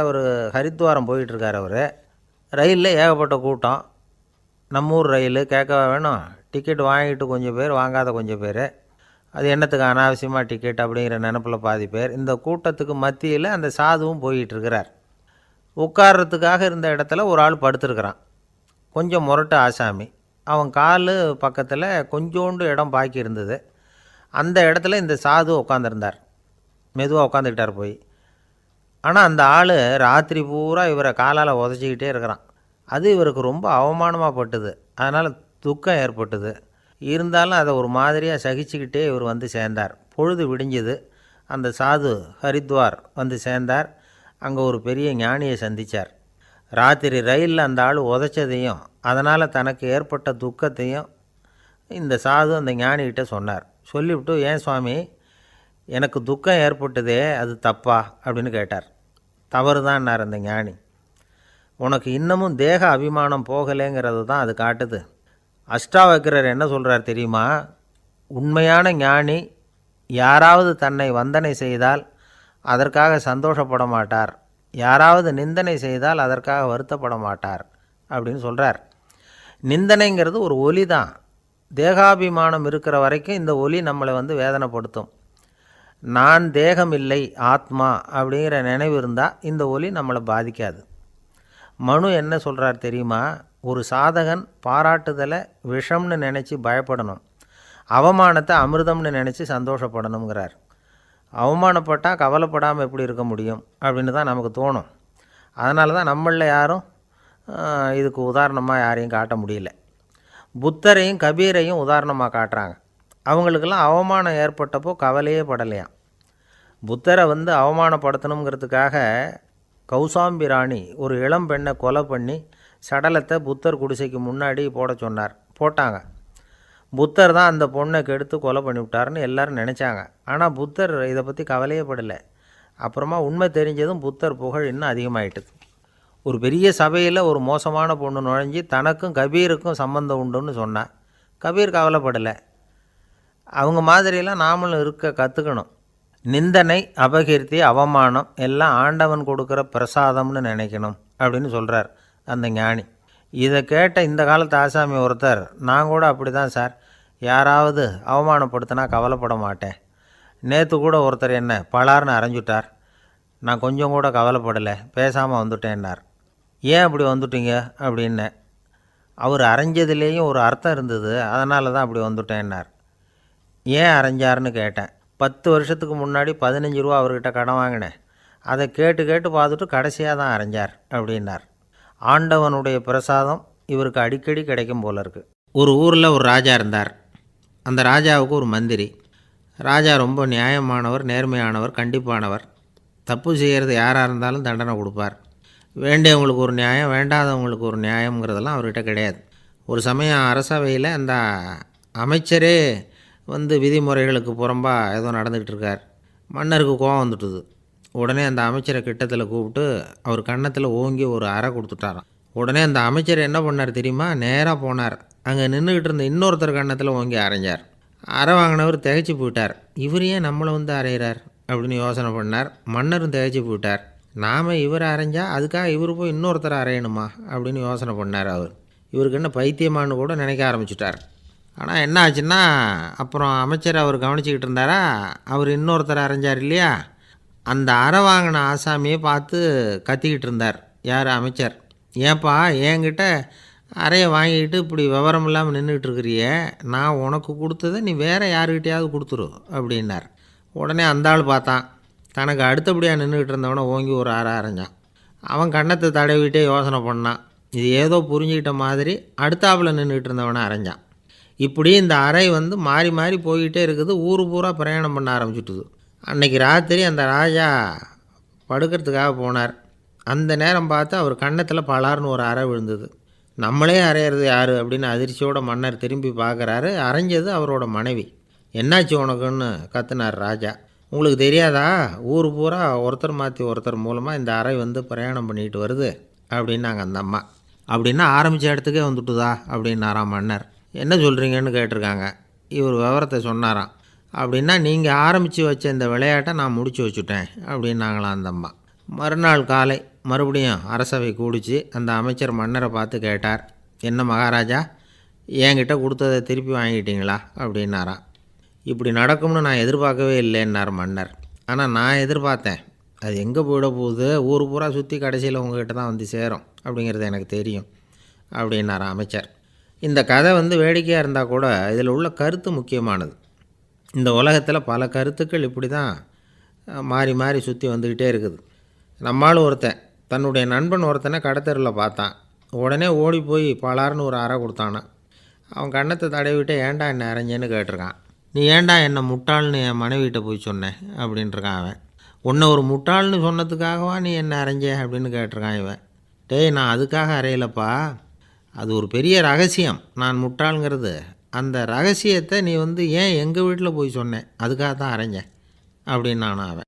அவர் ஹரித்வாரம் போயிட்டுருக்கார். அவர் ரயிலில் ஏகப்பட்ட கூட்டம். நம்ம ஊர் ரயில் கேட்க வேணும், டிக்கெட் வாங்கிட்டு கொஞ்சம் பேர், வாங்காத கொஞ்சம் பேர். அது என்னத்துக்கு அனாவசியமாக டிக்கெட் அப்படிங்கிற நினப்பில் பாதி பேர். இந்த கூட்டத்துக்கு மத்தியில் அந்த சாதுவும் போயிட்டுருக்கிறார். உட்கார்றதுக்காக இருந்த இடத்துல ஒரு ஆள் படுத்துருக்கிறான். கொஞ்சம் முரட்டு ஆசாமி. அவன் கால் பக்கத்தில் கொஞ்சோண்டு இடம் பாக்கி இருந்தது. அந்த இடத்துல இந்த சாது உட்காந்துருந்தார். மெதுவாக உட்காந்துக்கிட்டார் போய். ஆனால் அந்த ஆள் ராத்திரி பூரா இவரை காலால் உதச்சிக்கிட்டே இருக்கிறான். அது இவருக்கு ரொம்ப அவமானமாக பட்டுது. அதனால் துக்கம் ஏற்பட்டுது. இருந்தாலும் அதை ஒரு மாதிரியாக சகிச்சுக்கிட்டே இவர் வந்து சேர்ந்தார். பொழுது விடிஞ்சது. அந்த சாது ஹரித்வார் வந்து சேர்ந்தார். அங்கே ஒரு பெரிய ஞானியை சந்தித்தார். ராத்திரி ரயிலில் அந்த ஆள் உதைச்சதையும் அதனால் தனக்கு ஏற்பட்ட துக்கத்தையும் இந்த சாது அந்த ஞானிகிட்ட சொன்னார். சொல்லிவிட்டு, ஏன் சுவாமி, எனக்கு துக்கம் ஏற்பட்டதே அது தப்பா அப்படின்னு கேட்டார். தவறு தான்னார் அந்த ஞானி. உனக்கு இன்னமும் தேக அபிமானம் போகலைங்கிறது தான் அது காட்டுது. அஷ்டாவக்கிரர் என்ன சொல்கிறார் தெரியுமா, உண்மையான ஞானி யாராவது தன்னை வந்தனை செய்தால் அதற்காக சந்தோஷப்பட மாட்டார், யாராவது நிந்தனை செய்தால் அதற்காக வருத்தப்பட மாட்டார் அப்படின்னு சொல்கிறார். நிந்தனைங்கிறது ஒரு ஒலி தான். தேகாபிமானம் இருக்கிற வரைக்கும் இந்த ஒலி நம்மளை வேதனைப்படுத்தும். நான் தேகம் இல்லை, ஆத்மா அப்படிங்கிற நினைவு இருந்தால் இந்த ஒலி நம்மளை பாதிக்காது. மனு என்ன சொல்கிறார் தெரியுமா, ஒரு சாதகன் பாராட்டுதலை விஷம்னு நினச்சி பயப்படணும், அவமானத்தை அமிர்தம்னு நினச்சி சந்தோஷப்படணுங்கிறார். அவமானப்பட்டால் கவலைப்படாமல் எப்படி இருக்க முடியும் அப்படின்னு தான் நமக்கு தோணும். அதனால தான் நம்மளில் யாரும் இதுக்கு உதாரணமாக யாரையும் காட்ட முடியல. புத்தரையும் கபீரையும் உதாரணமாக காட்டுறாங்க. அவங்களுக்கெல்லாம் அவமானம் ஏற்பட்டப்போ கவலையே படலையாம். புத்தரை அவமானப்படுத்தணுங்கிறதுக்காக கௌசாம்பி ராணி ஒரு இளம் பெண்ணை கொலை பண்ணி சடலத்தை புத்தர் குடிசைக்கு முன்னாடி போட சொன்னார். போட்டாங்க. புத்தர் தான் அந்த பொண்ணை கெடுத்து கொலை பண்ணிவிட்டார்னு எல்லோரும் நினச்சாங்க. ஆனால் புத்தர் இதை பற்றி கவலையே படலை. அப்புறமா உண்மை தெரிஞ்சதும் புத்தர் புகழ் இன்னும் அதிகமாகிட்டுது. ஒரு பெரிய சபையில் ஒரு மோசமான பொண்ணு நுழைஞ்சி தனக்கும் கபீருக்கும் சம்பந்தம் உண்டுன்னு சொன்னார். கபீர் கவலைப்படலை. அவங்க மாதிரியெல்லாம் நாமளும் இருக்க கற்றுக்கணும். நிந்தனை, அபகீர்த்தி, அவமானம் எல்லாம் ஆண்டவன் கொடுக்குற பிரசாதம்னு நினைக்கணும் அப்படின்னு சொல்கிறார் அந்த ஞானி. இதை கேட்ட இந்த காலத்து ஆசாமி ஒருத்தர், நான் கூட அப்படி தான் சார், யாராவது அவமானப்படுத்தினா கவலைப்பட மாட்டேன். நேற்று கூட ஒருத்தர் என்ன பலார்னு அரைஞ்சுட்டார், நான் கொஞ்சம் கூட கவலைப்படலை, பேசாமல் வந்துட்டேன்னார். ஏன் அப்படி வந்துட்டீங்க அப்படின்னு. அவர் அரைஞ்சதுலேயும் ஒரு அர்த்தம் இருந்தது, அதனால தான் அப்படி வந்துட்டேன்னார். ஏன் அரைஞ்சார்னு கேட்டேன். 10 வருஷத்துக்கு முன்னாடி 15 ரூபா அவர்கிட்ட கடன் வாங்கினேன், அதை கேட்டு கேட்டு பார்த்துட்டு கடைசியாக தான் அரைஞ்சார் அப்படின்னார். ஆண்டவனுடைய பிரசாதம் இவருக்கு அடிக்கடி கிடைக்கும் போல இருக்குது. ஒரு ஊரில் ஒரு ராஜா இருந்தார். அந்த ராஜாவுக்கு ஒரு மந்திரி. ராஜா ரொம்ப நியாயமானவர், நேர்மையானவர், கண்டிப்பானவர். தப்பு செய்கிறது யாராக இருந்தாலும் தண்டனை கொடுப்பார். வேண்டியவங்களுக்கு ஒரு நியாயம், வேண்டாதவங்களுக்கு ஒரு நியாயங்கிறதெல்லாம் அவர்கிட்ட கிடையாது. ஒரு சமயம் அரசவையில் அந்த அமைச்சரே விதிமுறைகளுக்கு புறம்பாக ஏதோ நடந்துக்கிட்டு இருக்கார். மன்னருக்கு கோபம் வந்துட்டுது. உடனே அந்த அமைச்சரை கிட்டத்தில் கூப்பிட்டு அவர் கன்னத்தில் ஓங்கி ஒரு அறை கொடுத்துட்டாராம். உடனே அந்த அமைச்சர் என்ன பண்ணார் தெரியுமா? நேராக போனார். அங்கே நின்றுக்கிட்டு இருந்த இன்னொருத்தர் கன்னத்தில் ஓங்கி அரைஞ்சார். அறை வாங்கினவர் திகைச்சு போயிட்டார். இவர் ஏன் நம்மளை வந்து அரைகிறார் அப்படின்னு யோசனை பண்ணார். மன்னரும் திகைச்சு போயிட்டார். நாம் இவரை அரைஞ்சா அதுக்காக இவர் போய் இன்னொருத்தரை அரையணுமா அப்படின்னு யோசனை பண்ணார். இவருக்கு என்ன பைத்தியமானு கூட நினைக்க ஆரம்பிச்சிட்டார். ஆனால் என்ன ஆச்சுன்னா, அப்புறம் அமைச்சர் அவர் கவனிச்சிக்கிட்டு இருந்தாரா, அவர் இன்னொருத்தரை அரைஞ்சார் இல்லையா, அந்த அறை வாங்கின ஆசாமியை பார்த்து கத்திக்கிட்டு இருந்தார். யார்? அமைச்சர். ஏன்பா என்கிட்ட அறையை வாங்கிக்கிட்டு இப்படி விவரம் இல்லாமல் நின்றுட்டு இருக்கிறியே, நான் உனக்கு கொடுத்ததை நீ வேறு யாருக்கிட்டையாவது கொடுத்துரு அப்படின்னார். உடனே அந்த ஆள் பார்த்தான். தனக்கு அடுத்தபடியாக நின்றுக்கிட்டு இருந்தவனை ஓங்கி ஒரு அறை அரைஞ்சான். அவன் கன்னத்தை தடவிட்டே யோசனை பண்ணான். இது ஏதோ புரிஞ்சுக்கிட்ட மாதிரி அடுத்தாப்பில் நின்றுக்கிட்டு இருந்தவனை அரைஞ்சான். இப்படி இந்த அறை வந்து மாறி மாறி போய்கிட்டே இருக்குது. ஊர் பூரா பிரயாணம் பண்ண ஆரம்பிச்சுட்டுது. அன்றைக்கி ராத்திரி அந்த ராஜா படுக்கிறதுக்காக போனார். அந்த நேரம் பார்த்து அவர் கன்னத்தில் பலார்னு ஒரு அறை விழுந்தது. நம்மளே அரையிறது யார் அப்படின்னு அதிர்ச்சியோட மன்னர் திரும்பி பார்க்குறாரு. அரைஞ்சது அவரோட மனைவி. என்னாச்சு உனக்குன்னு கத்துனார் ராஜா. உங்களுக்கு தெரியாதா, ஊர் பூரா ஒருத்தர் மாற்றி ஒருத்தர் மூலமாக இந்த அறை வந்து பிரயாணம் பண்ணிட்டு வருது அப்படின்னாங்க அந்த அம்மா. அப்படின்னா ஆரம்பித்த இடத்துக்கே வந்துட்டுதா அப்படின்னாராம் மன்னர். என்ன சொல்கிறீங்கன்னு கேட்டிருக்காங்க. இவர் விவரத்தை சொன்னாராம். அப்படின்னா நீங்கள் ஆரம்பித்து வச்ச இந்த விளையாட்டை நான் முடிச்சு வச்சுட்டேன் அப்படின்னாங்களாம் அந்த அம்மா. மறுநாள் காலை மறுபடியும் அரசவை கூடிச்சு அந்த அமைச்சர் மன்னரை பார்த்து கேட்டார். என்ன மகாராஜா, என்கிட்ட கொடுத்ததை திருப்பி வாங்கிட்டீங்களா அப்படின்னாராம். இப்படி நடக்கும்னு நான் எதிர்பார்க்கவே இல்லைன்னார் மன்னர். ஆனால் நான் எதிர்பார்த்தேன். அது எங்கே போயிட போகுது, ஊர் பூரா சுற்றி கடைசியில் உங்ககிட்ட தான் வந்து சேரும் அப்படிங்கிறது எனக்கு தெரியும் அப்படின்னார் அமைச்சர். இந்த கதை வந்து வேடிக்கையாக இருந்தால் கூட இதில் உள்ள கருத்து முக்கியமானது. இந்த உலகத்தில் பல கருத்துக்கள் இப்படி தான் மாறி மாறி சுற்றி வந்துக்கிட்டே இருக்குது. நம்மளும் ஒருத்தன் தன்னுடைய நண்பன் ஒருத்தனை கடத்தெருவில் பார்த்தான். உடனே ஓடி போய் பலார்னு ஒரு அறை கொடுத்தானா. அவன் கன்னத்தை தடவிட்டு ஏன்டா என்ன அரைஞ்சேன்னு கேட்டிருக்கான். நீ ஏன்டா என்னை முட்டாள்னு என் மனைவிட்ட போய் சொன்னேன் அப்படின்ட்டுருக்கான் அவன். உன்னை ஒரு முட்டாள்னு சொன்னதுக்காகவா நீ என்ன அரைஞ்ச அப்படின்னு கேட்டிருக்கான் இவன். டேய், நான் அதுக்காக அறையலப்பா, அது ஒரு பெரிய ரகசியம் நான் முட்டாளுங்கிறது. அந்த ரகசியத்தை நீ வந்து ஏன் எங்கள் வீட்டில் போய் சொன்னேன், அதுக்காக தான் அரைஞ்சேன் அப்படின்னு நானும் அவன்.